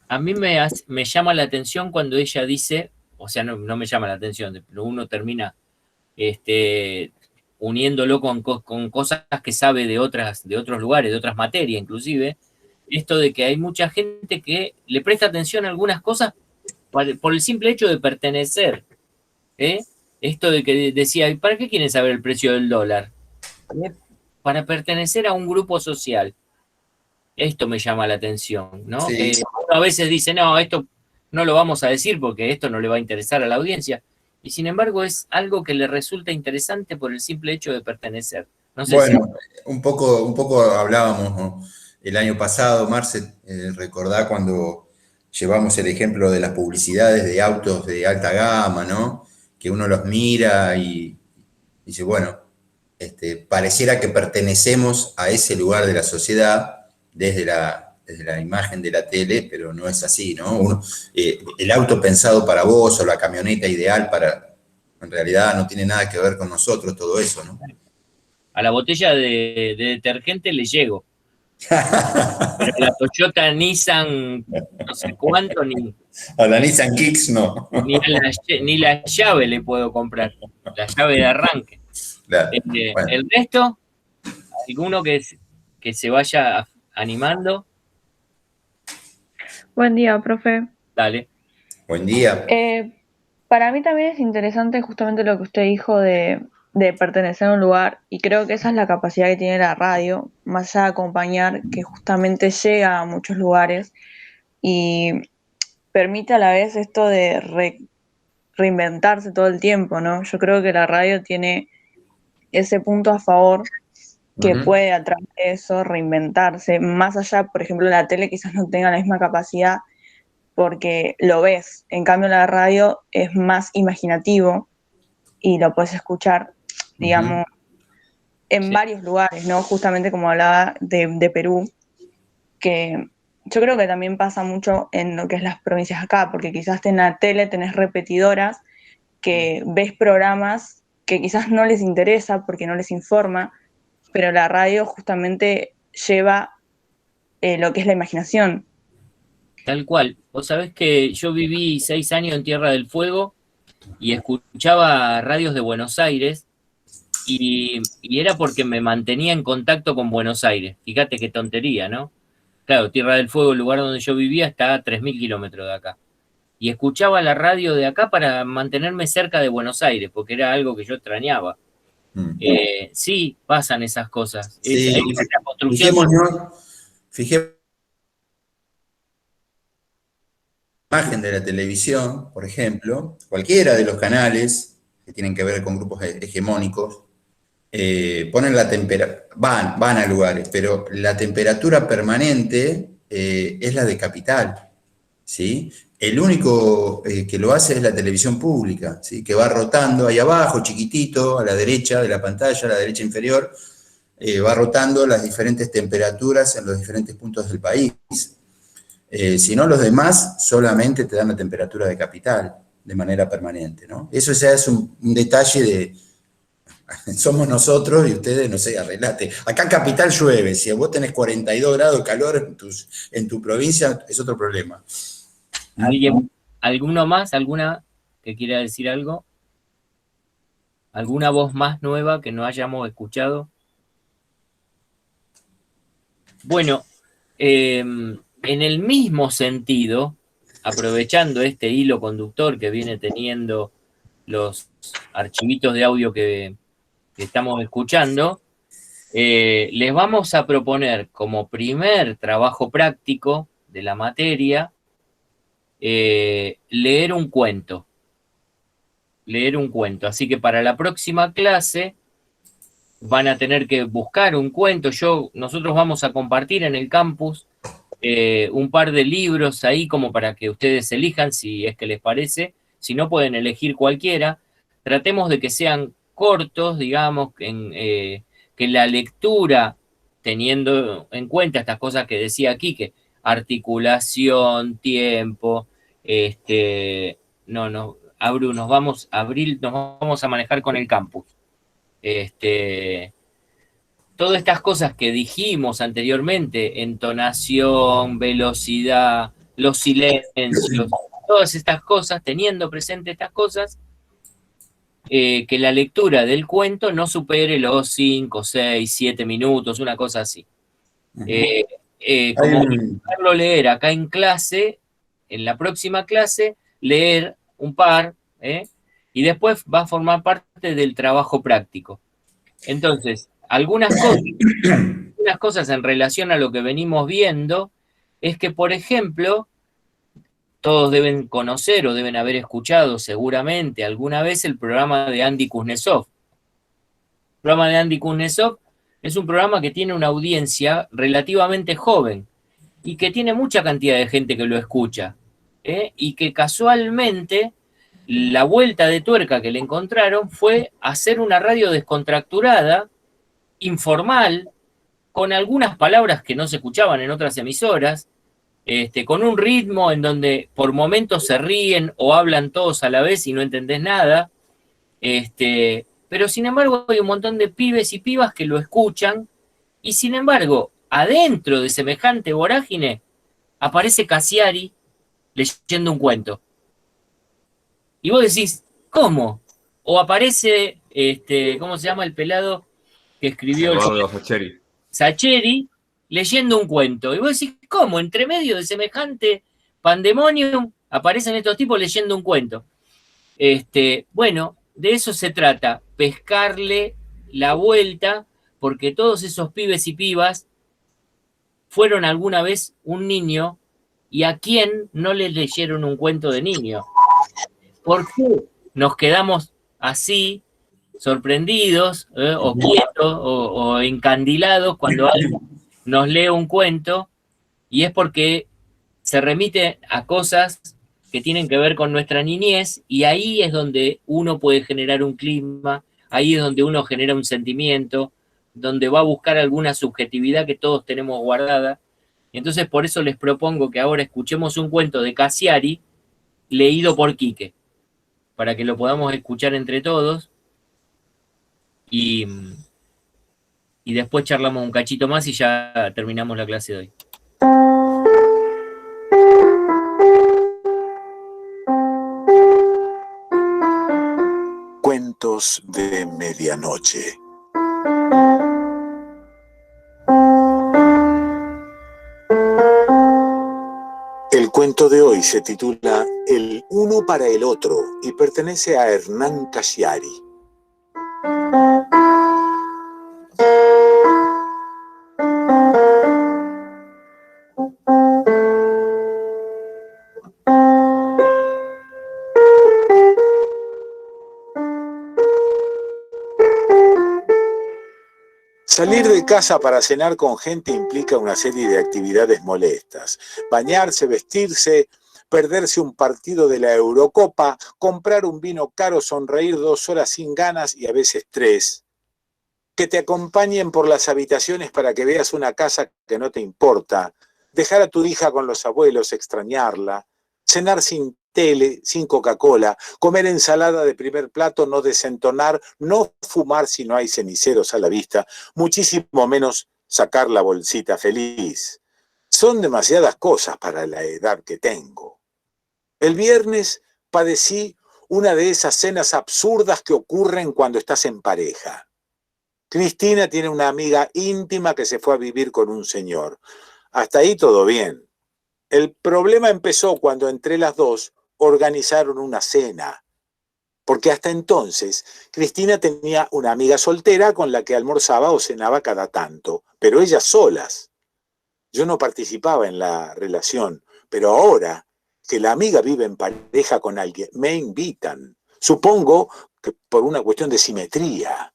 a mí me llama la atención cuando ella dice, o sea, no me llama la atención, pero uno termina uniéndolo con cosas que sabe de otros lugares, de otras materias inclusive, esto de que hay mucha gente que le presta atención a algunas cosas por el simple hecho de pertenecer. Esto de que decía, ¿para qué quieren saber el precio del dólar? Para pertenecer a un grupo social. Esto me llama la atención, ¿no?
Sí.
Uno a veces dice, no, esto no lo vamos a decir porque esto no le va a interesar a la audiencia. Y sin embargo es algo que le resulta interesante por el simple hecho de pertenecer. No sé
Bueno, un poco hablábamos, ¿no? El año pasado, Marce, recordá cuando llevamos el ejemplo de las publicidades de autos de alta gama, ¿no? Que uno los mira y dice, bueno, pareciera que pertenecemos a ese lugar de la sociedad desde la imagen de la tele, pero no es así, ¿no? El auto pensado para vos o la camioneta ideal en realidad no tiene nada que ver con nosotros, todo eso, ¿no?
A la botella de detergente le llego. Pero la Toyota Nissan, no sé cuánto,
a la Nissan Kicks no.
Ni la llave le puedo comprar, la llave de arranque.
Claro, bueno.
El resto, alguno que se vaya animando.
Buen día, profe.
Dale.
Buen día.
Para mí también es interesante justamente lo que usted dijo de pertenecer a un lugar, y creo que esa es la capacidad que tiene la radio, más allá de acompañar, que justamente llega a muchos lugares y permite a la vez esto de reinventarse todo el tiempo, ¿no? Yo creo que la radio tiene ese punto a favor que puede a través de eso reinventarse, más allá, por ejemplo, la tele quizás no tenga la misma capacidad porque lo ves, en cambio la radio es más imaginativo y lo puedes escuchar, digamos, en varios lugares, ¿no? Justamente como hablaba de Perú, que yo creo que también pasa mucho en lo que es las provincias acá, porque quizás en la tele tenés repetidoras que ves programas que quizás no les interesa porque no les informa, pero la radio justamente lleva lo que es la imaginación.
Tal cual. Vos sabés que yo viví 6 años en Tierra del Fuego y escuchaba radios de Buenos Aires y era porque me mantenía en contacto con Buenos Aires. Fíjate qué tontería, ¿no? Claro, Tierra del Fuego, el lugar donde yo vivía, está a 3.000 kilómetros de acá. Y escuchaba la radio de acá para mantenerme cerca de Buenos Aires, porque era algo que yo extrañaba. Sí, pasan esas cosas.
Sí,
es la construcción.
Fijémonos la imagen de la televisión, por ejemplo, cualquiera de los canales que tienen que ver con grupos hegemónicos, ponen la temperatura, van a lugares, pero la temperatura permanente es la de Capital, ¿sí? El único que lo hace es la televisión pública, ¿sí? Que va rotando ahí abajo, chiquitito, a la derecha de la pantalla, a la derecha inferior, va rotando las diferentes temperaturas en los diferentes puntos del país. Si no, los demás solamente te dan la temperatura de Capital de manera permanente, ¿no? Eso ya es un detalle de... Somos nosotros y ustedes, no sé, arreglate. Acá en Capital llueve, si vos tenés 42 grados de calor en tu provincia, es otro problema.
¿Alguno más? ¿Alguna que quiera decir algo? ¿Alguna voz más nueva que no hayamos escuchado? Bueno, en el mismo sentido, aprovechando este hilo conductor que viene teniendo los archivitos de audio que estamos escuchando, les vamos a proponer como primer trabajo práctico de la materia leer un cuento. Así que para la próxima clase van a tener que buscar un cuento. Nosotros vamos a compartir en el campus un par de libros ahí como para que ustedes elijan si es que les parece. Si no, pueden elegir cualquiera. Tratemos de que sean cortos, digamos, que la lectura, teniendo en cuenta estas cosas que decía aquí, que articulación, tiempo, Abru, nos vamos a manejar con el campus. Todas estas cosas que dijimos anteriormente, entonación, velocidad, los silencios, todas estas cosas, teniendo presente estas cosas, que la lectura del cuento no supere los 5, 6, 7 minutos, una cosa así. Como intentarlo leer acá en clase, en la próxima clase, leer un par, y después va a formar parte del trabajo práctico. Entonces, algunas cosas en relación a lo que venimos viendo es que, por ejemplo, todos deben conocer o deben haber escuchado seguramente alguna vez el programa de Andy Kuznetsov. El programa de Andy Kuznetsov es un programa que tiene una audiencia relativamente joven y que tiene mucha cantidad de gente que lo escucha, y que casualmente la vuelta de tuerca que le encontraron fue hacer una radio descontracturada, informal, con algunas palabras que no se escuchaban en otras emisoras, con un ritmo en donde por momentos se ríen o hablan todos a la vez y no entendés nada, pero sin embargo hay un montón de pibes y pibas que lo escuchan, y sin embargo, adentro de semejante vorágine, aparece Cassiari leyendo un cuento. Y vos decís, ¿cómo? O aparece, ¿cómo se llama el pelado que escribió
Eduardo Sacheri.
Sacheri leyendo un cuento? Y vos decís, ¿cómo? Entre medio de semejante pandemonium aparecen estos tipos leyendo un cuento. Bueno, de eso se trata, pescarle la vuelta, porque todos esos pibes y pibas fueron alguna vez un niño, y a quién no les leyeron un cuento de niño. ¿Por qué nos quedamos así, sorprendidos, o quietos, o encandilados cuando alguien nos lee un cuento? Y es porque se remite a cosas que tienen que ver con nuestra niñez, y ahí es donde uno puede generar un clima, ahí es donde uno genera un sentimiento, donde va a buscar alguna subjetividad que todos tenemos guardada. Y entonces por eso les propongo que ahora escuchemos un cuento de Cassiari leído por Quique, para que lo podamos escuchar entre todos, y después charlamos un cachito más y ya terminamos la clase de hoy.
Cuentos de medianoche. El cuento de hoy se titula El uno para el otro y pertenece a Hernán Cassiari. Salir de casa para cenar con gente implica una serie de actividades molestas. Bañarse, vestirse, perderse un partido de la Eurocopa, comprar un vino caro, sonreír 2 horas sin ganas y a veces 3. Que te acompañen por las habitaciones para que veas una casa que no te importa. Dejar a tu hija con los abuelos, extrañarla. Cenar sin tele, sin Coca-Cola, comer ensalada de primer plato, no desentonar, no fumar si no hay ceniceros a la vista, muchísimo menos sacar la bolsita feliz. Son demasiadas cosas para la edad que tengo. El viernes padecí una de esas cenas absurdas que ocurren cuando estás en pareja. Cristina tiene una amiga íntima que se fue a vivir con un señor. Hasta ahí todo bien. El problema empezó cuando entre las dos organizaron una cena, porque hasta entonces Cristina tenía una amiga soltera con la que almorzaba o cenaba cada tanto, pero ellas solas. Yo no participaba en la relación, pero ahora que la amiga vive en pareja con alguien, me invitan. Supongo que por una cuestión de simetría.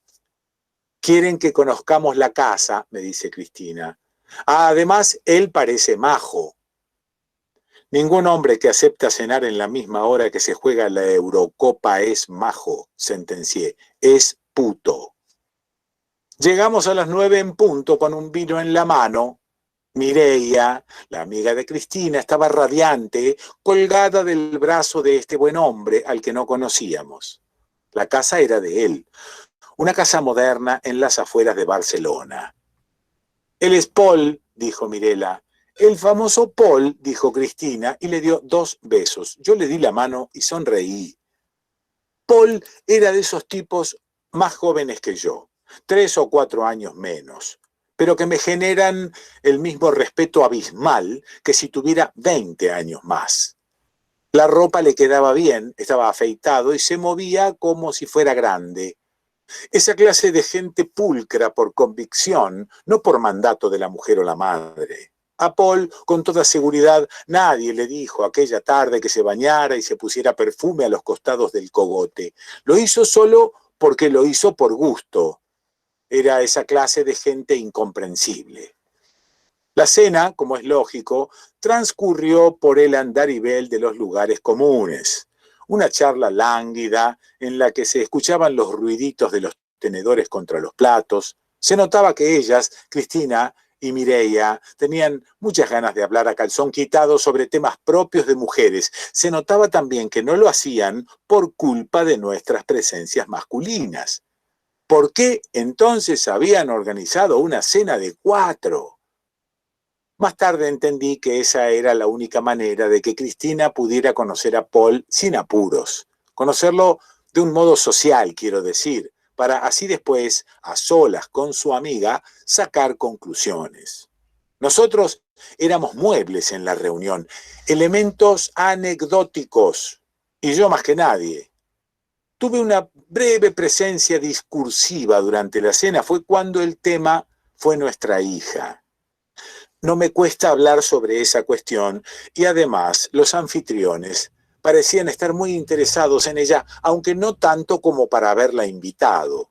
Quieren que conozcamos la casa, me dice Cristina. Además, él parece majo. Ningún hombre que acepta cenar en la misma hora que se juega la Eurocopa es majo, sentencié, es puto. Llegamos a las 9 en punto con un vino en la mano. Mireia, la amiga de Cristina, estaba radiante, colgada del brazo de este buen hombre al que no conocíamos. La casa era de él, una casa moderna en las afueras de Barcelona. Él es Paul, dijo Mirela. El famoso Paul, dijo Cristina, y le dio 2 besos. Yo le di la mano y sonreí. Paul era de esos tipos más jóvenes que yo, 3 o 4 años menos, pero que me generan el mismo respeto abismal que si tuviera 20 años más. La ropa le quedaba bien, estaba afeitado y se movía como si fuera grande. Esa clase de gente pulcra por convicción, no por mandato de la mujer o la madre. A Paul, con toda seguridad, nadie le dijo aquella tarde que se bañara y se pusiera perfume a los costados del cogote. Lo hizo solo porque lo hizo por gusto. Era esa clase de gente incomprensible. La cena, como es lógico, transcurrió por el andarivel de los lugares comunes. Una charla lánguida en la que se escuchaban los ruiditos de los tenedores contra los platos. Se notaba que ellas, Cristina y Mireia, tenían muchas ganas de hablar a calzón quitado sobre temas propios de mujeres. Se notaba también que no lo hacían por culpa de nuestras presencias masculinas. ¿Por qué entonces habían organizado una cena de 4? Más tarde entendí que esa era la única manera de que Cristina pudiera conocer a Paul sin apuros. Conocerlo de un modo social, quiero decir, para así después, a solas con su amiga, sacar conclusiones. Nosotros éramos muebles en la reunión, elementos anecdóticos, y yo más que nadie. Tuve una breve presencia discursiva durante la cena, fue cuando el tema fue nuestra hija. No me cuesta hablar sobre esa cuestión y además los anfitriones parecían estar muy interesados en ella, aunque no tanto como para haberla invitado.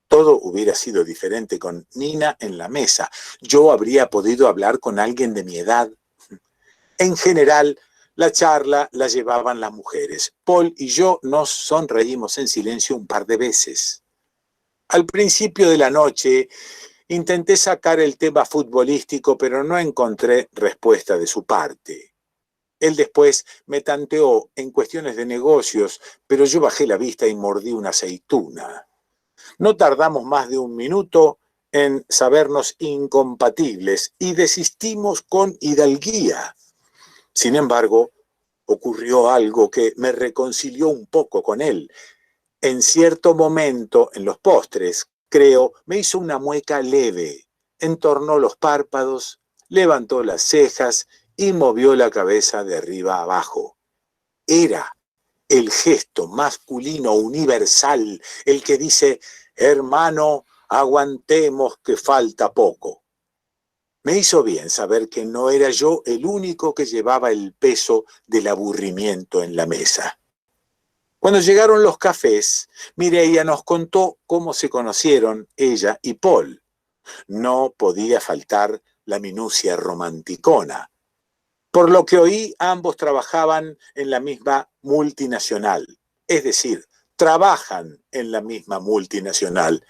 Todo hubiera sido diferente con Nina en la mesa. Yo habría podido hablar con alguien de mi edad. En general, la charla la llevaban las mujeres. Paul y yo nos sonreímos en silencio un par de veces. Al principio de la noche, intenté sacar el tema futbolístico, pero no encontré respuesta de su parte. Él después me tanteó en cuestiones de negocios, pero yo bajé la vista y mordí una aceituna. No tardamos más de 1 minuto en sabernos incompatibles y desistimos con hidalguía. Sin embargo, ocurrió algo que me reconcilió un poco con él. En cierto momento, en los postres, creo, me hizo una mueca leve, entornó los párpados, levantó las cejas y movió la cabeza de arriba a abajo. Era el gesto masculino universal, el que dice, hermano, aguantemos que falta poco. Me hizo bien saber que no era yo el único que llevaba el peso del aburrimiento en la mesa. Cuando llegaron los cafés, Mireia nos contó cómo se conocieron ella y Paul. No podía faltar la minucia romanticona. Por lo que oí, ambos trabajaban en la misma multinacional, es decir, trabajan en la misma multinacional.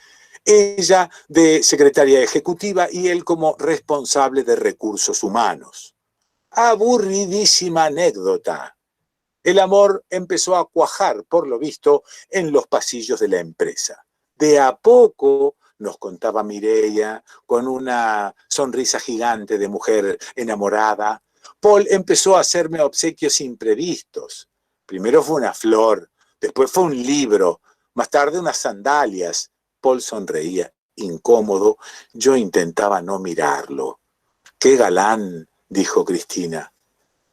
Ella de secretaria ejecutiva y él como responsable de recursos humanos. Aburridísima anécdota. El amor empezó a cuajar, por lo visto, en los pasillos de la empresa. De a poco, nos contaba Mireia, con una sonrisa gigante de mujer enamorada, Paul empezó a hacerme obsequios imprevistos. Primero fue una flor, después fue un libro, más tarde unas sandalias. Paul sonreía, incómodo. Yo intentaba no mirarlo. ¡Qué galán!, dijo Cristina.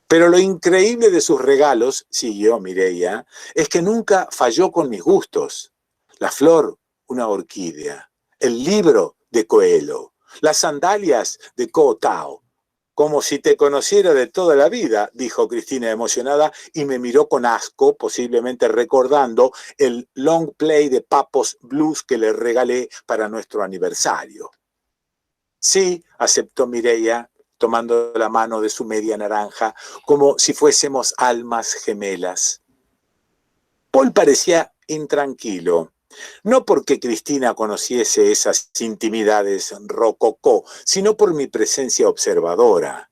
Pero lo increíble de sus regalos, siguió Mireia, es que nunca falló con mis gustos. La flor, una orquídea. El libro, de Coelho. Las sandalias, de Ko Tao. Como si te conociera de toda la vida, dijo Cristina emocionada y me miró con asco, posiblemente recordando el long play de Papos Blues que le regalé para nuestro aniversario. Sí, aceptó Mireia, tomando la mano de su media naranja, como si fuésemos almas gemelas. Paul parecía intranquilo. No porque Cristina conociese esas intimidades rococó, sino por mi presencia observadora.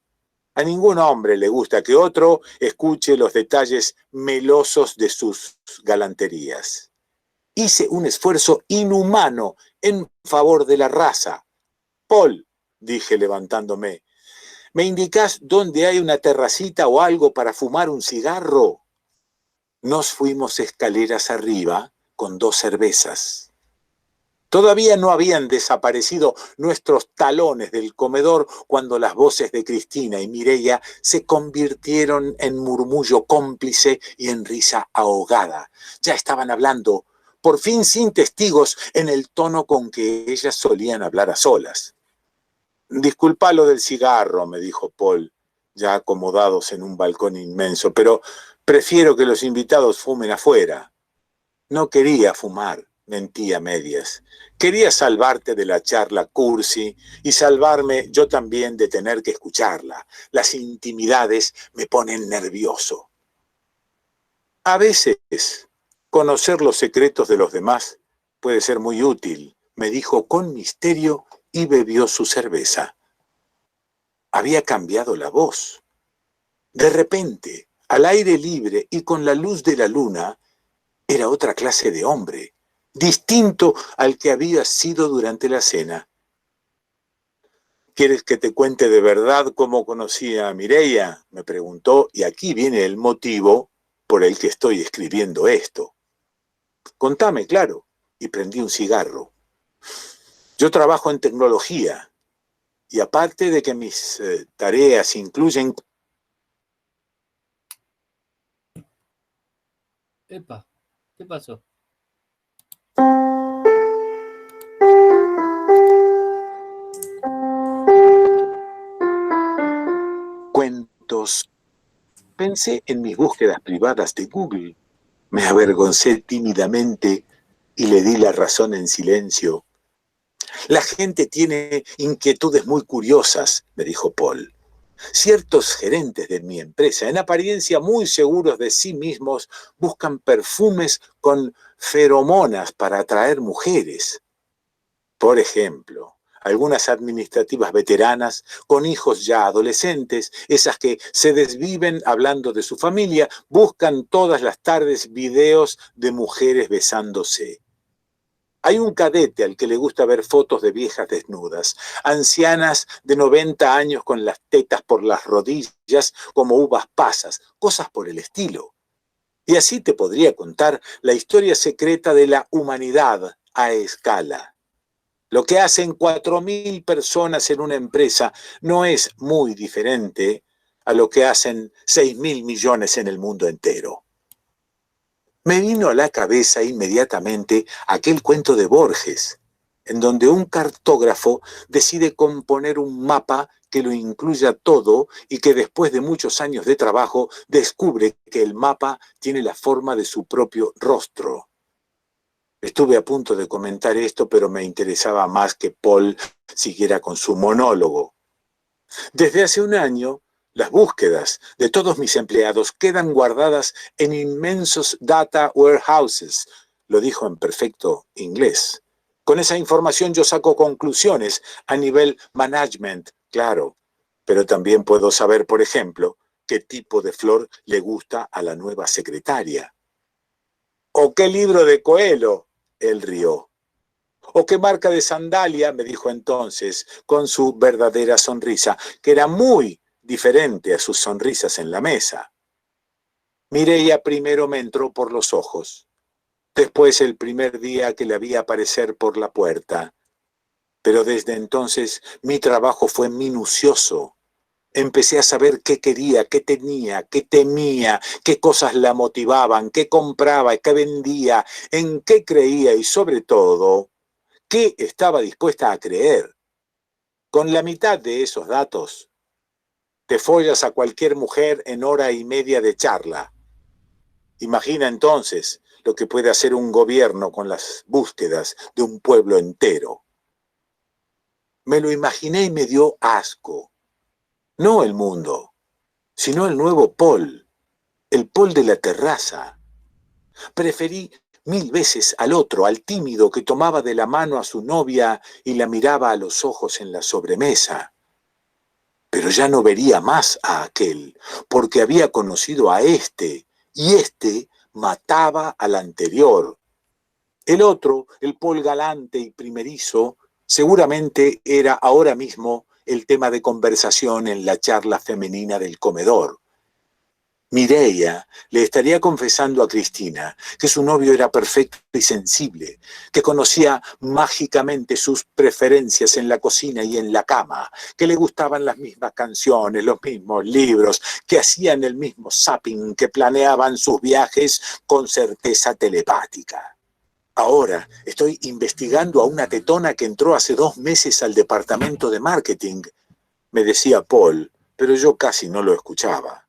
A ningún hombre le gusta que otro escuche los detalles melosos de sus galanterías. Hice un esfuerzo inhumano en favor de la raza. Paul, dije levantándome, ¿me indicás dónde hay una terracita o algo para fumar un cigarro? Nos fuimos escaleras arriba con 2 cervezas. Todavía no habían desaparecido nuestros talones del comedor cuando las voces de Cristina y Mireia se convirtieron en murmullo cómplice y en risa ahogada. Ya estaban hablando, por fin sin testigos, en el tono con que ellas solían hablar a solas. Disculpa lo del cigarro, me dijo Paul, ya acomodados en un balcón inmenso, pero prefiero que los invitados fumen afuera. No quería fumar, mentí a medias. Quería salvarte de la charla cursi y salvarme yo también de tener que escucharla. Las intimidades me ponen nervioso. A veces, conocer los secretos de los demás puede ser muy útil, me dijo con misterio y bebió su cerveza. Había cambiado la voz. De repente, al aire libre y con la luz de la luna, era otra clase de hombre, distinto al que había sido durante la cena. ¿Quieres que te cuente de verdad cómo conocí a Mireia?, me preguntó, y aquí viene el motivo por el que estoy escribiendo esto. Contame, claro, y prendí un cigarro. Yo trabajo en tecnología, y aparte de que mis tareas incluyen...
Epa, ¿qué pasó?
Cuentos. Pensé en mis búsquedas privadas de Google. Me avergoncé tímidamente y le di la razón en silencio. La gente tiene inquietudes muy curiosas, me dijo Paul. Ciertos gerentes de mi empresa, en apariencia muy seguros de sí mismos, buscan perfumes con feromonas para atraer mujeres. Por ejemplo, algunas administrativas veteranas con hijos ya adolescentes, esas que se desviven hablando de su familia, buscan todas las tardes videos de mujeres besándose. Hay un cadete al que le gusta ver fotos de viejas desnudas, ancianas de 90 años con las tetas por las rodillas como uvas pasas, cosas por el estilo. Y así te podría contar la historia secreta de la humanidad a escala. Lo que hacen 4.000 personas en una empresa no es muy diferente a lo que hacen 6.000 millones en el mundo entero. Me vino a la cabeza inmediatamente aquel cuento de Borges, en donde un cartógrafo decide componer un mapa que lo incluya todo y que después de muchos años de trabajo descubre que el mapa tiene la forma de su propio rostro. Estuve a punto de comentar esto, pero me interesaba más que Paul siguiera con su monólogo. Desde hace un año, las búsquedas de todos mis empleados quedan guardadas en inmensos data warehouses, lo dijo en perfecto inglés. Con esa información yo saco conclusiones a nivel management, claro, pero también puedo saber, por ejemplo, qué tipo de flor le gusta a la nueva secretaria. ¿O qué libro de Coelho? Él rió. ¿O qué marca de sandalia? Me dijo entonces, con su verdadera sonrisa, que era muy diferente a sus sonrisas en la mesa. Mireia primero me entró por los ojos, después el primer día que la vi aparecer por la puerta. Pero desde entonces mi trabajo fue minucioso. Empecé a saber qué quería, qué tenía, qué temía, qué cosas la motivaban, qué compraba, qué vendía, en qué creía y sobre todo, qué estaba dispuesta a creer. Con la mitad de esos datos, te follas a cualquier mujer en hora y media de charla. Imagina entonces lo que puede hacer un gobierno con las búsquedas de un pueblo entero. Me lo imaginé y me dio asco. No el mundo, sino el nuevo Paul, el Paul de la terraza. Preferí 1000 veces al otro, al tímido que tomaba de la mano a su novia y la miraba a los ojos en la sobremesa. Pero ya no vería más a aquel, porque había conocido a este, y este mataba al anterior. El otro, el Paul galante y primerizo, seguramente era ahora mismo el tema de conversación en la charla femenina del comedor. Mireia le estaría confesando a Cristina que su novio era perfecto y sensible, que conocía mágicamente sus preferencias en la cocina y en la cama, que le gustaban las mismas canciones, los mismos libros, que hacían el mismo zapping, que planeaban sus viajes con certeza telepática. Ahora estoy investigando a una tetona que entró hace 2 meses al departamento de marketing, me decía Paul, pero yo casi no lo escuchaba.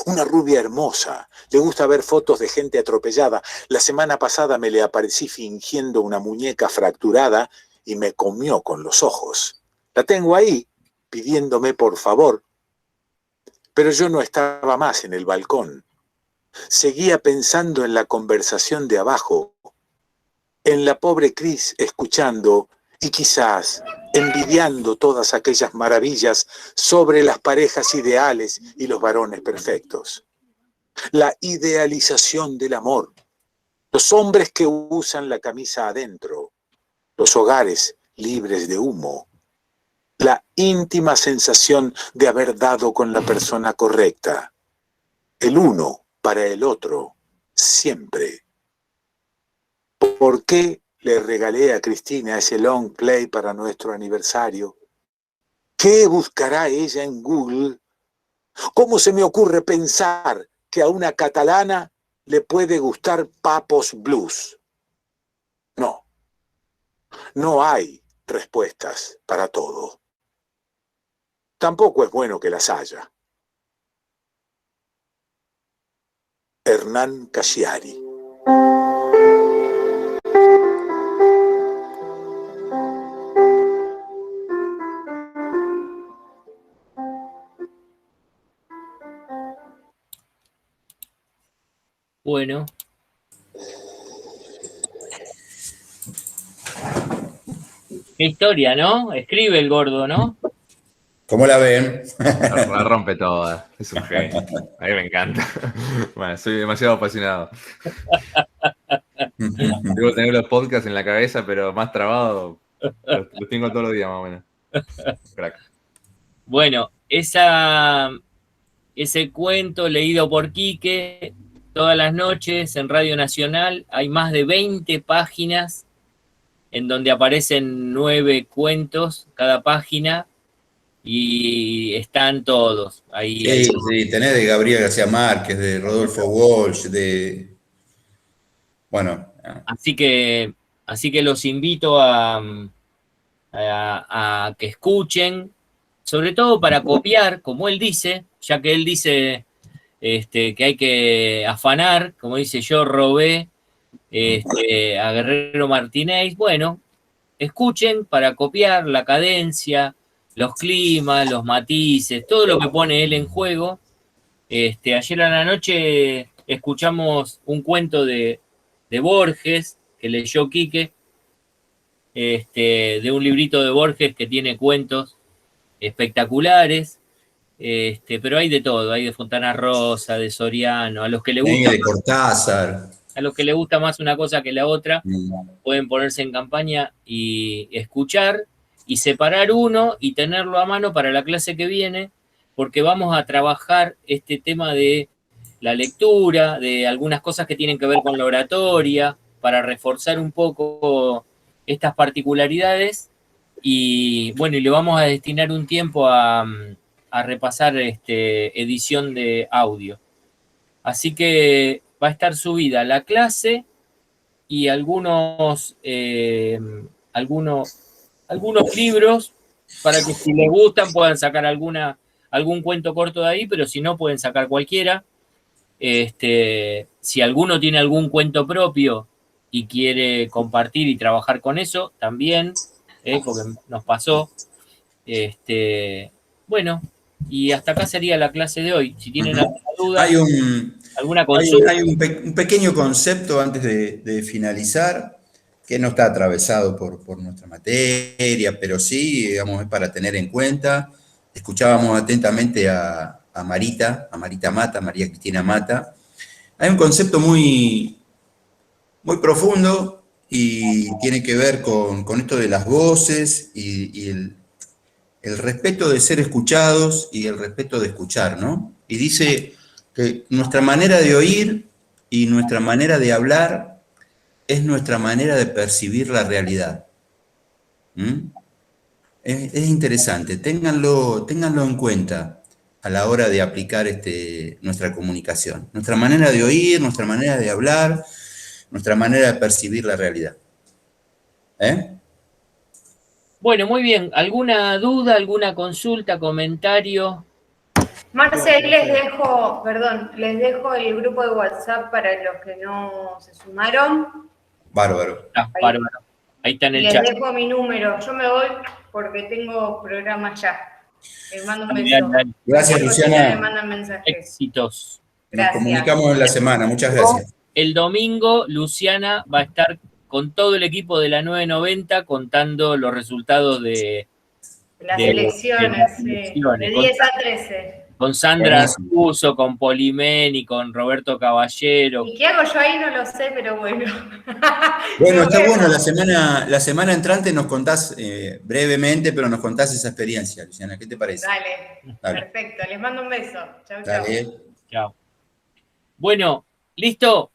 Una rubia hermosa, le gusta ver fotos de gente atropellada. La semana pasada me le aparecí fingiendo una muñeca fracturada y me comió con los ojos. La tengo ahí, pidiéndome por favor. Pero yo no estaba más en el balcón. Seguía pensando en la conversación de abajo, en la pobre Cris escuchando y quizás envidiando todas aquellas maravillas sobre las parejas ideales y los varones perfectos. La idealización del amor, los hombres que usan la camisa adentro, los hogares libres de humo, la íntima sensación de haber dado con la persona correcta, el uno para el otro, siempre. ¿Por qué le regalé a Cristina ese long play para nuestro aniversario? ¿Qué buscará ella en Google? ¿Cómo se me ocurre pensar que a una catalana le puede gustar Papos Blues? No, no hay respuestas para todo. Tampoco es bueno que las haya. Hernán Casciari.
Bueno. Qué historia, ¿no? Escribe el gordo, ¿no?
¿Cómo la ven?
La rompe toda. Es un genio. A mí me encanta. Bueno, soy demasiado apasionado. Debo tener los podcasts en la cabeza, pero más trabado. Los tengo todos los días, más o menos. Crack.
Bueno, ese cuento leído por Quique todas las noches en Radio Nacional, hay más de 20 páginas en donde aparecen 9 cuentos cada página y están todos. Ahí,
Sí, tenés de Gabriel García Márquez, de Rodolfo Walsh, de... Bueno.
Así que los invito a que escuchen, sobre todo para copiar, como él dice, ya que él dice que hay que afanar, como dice, yo robé a Guerrero Martínez. Bueno, escuchen para copiar la cadencia, los climas, los matices, todo lo que pone él en juego. Ayer a la noche escuchamos un cuento de Borges, que leyó Quique, de un librito de Borges que tiene cuentos espectaculares, pero hay de todo, hay de Fontana Rosa, de Soriano, a los que le gusta
de Cortázar.
A los que le gusta más una cosa que la otra, pueden ponerse en campaña y escuchar y separar uno y tenerlo a mano para la clase que viene, porque vamos a trabajar este tema de la lectura, de algunas cosas que tienen que ver con la oratoria, para reforzar un poco estas particularidades. Y bueno, y le vamos a destinar un tiempo a repasar edición de audio. Así que va a estar subida la clase y algunos libros para que si les gustan puedan sacar algún cuento corto de ahí, pero si no pueden sacar cualquiera. Si alguno tiene algún cuento propio y quiere compartir y trabajar con eso, también, porque nos pasó. Bueno, y hasta acá sería la clase de hoy. Si tienen alguna duda, alguna consulta.
Hay un pequeño concepto antes de finalizar, que no está atravesado por nuestra materia, pero sí, digamos, es para tener en cuenta. Escuchábamos atentamente a Marita Mata, María Cristina Mata. Hay un concepto muy profundo y tiene que ver con esto de las voces y el respeto de ser escuchados y el respeto de escuchar, ¿no? Y dice que nuestra manera de oír y nuestra manera de hablar es nuestra manera de percibir la realidad. Es interesante, ténganlo en cuenta a la hora de aplicar nuestra comunicación. Nuestra manera de oír, nuestra manera de hablar, nuestra manera de percibir la realidad.
Bueno, muy bien. ¿Alguna duda, alguna consulta, comentario?
Marce, les dejo el grupo de WhatsApp para los que no se sumaron.
Bárbaro.
Bárbaro. Ahí está en el
Les
chat.
dejo mi número. Yo me voy porque tengo programa ya. Les mando un beso.
Gracias, Luciana.
Me mandan mensajes.
Éxitos.
Nos comunicamos en la semana. Muchas gracias.
El domingo, Luciana va a estar con todo el equipo de la 990 contando los resultados de
Las
de
elecciones,
las
sí,
elecciones.
de 10 a 13.
Con Sandra Suso, con Polimeni, con Roberto Caballero.
¿Y qué hago yo ahí? No lo sé, pero bueno.
Bueno, está bueno. La semana entrante nos contás brevemente, pero nos contás esa experiencia, Luciana. ¿Qué te parece?
Dale. Perfecto. Les mando un beso. Chau, chau.
Dale.
Chao. Bueno, ¿listo?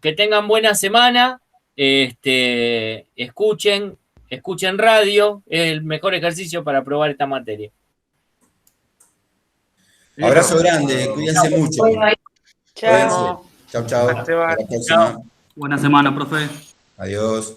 Que tengan buena semana. Escuchen radio. Es el mejor ejercicio para probar esta materia.
Abrazo grande, cuídense mucho.
Chao.
Chao, chao. Hasta la próxima.
Buena semana, profe.
Adiós.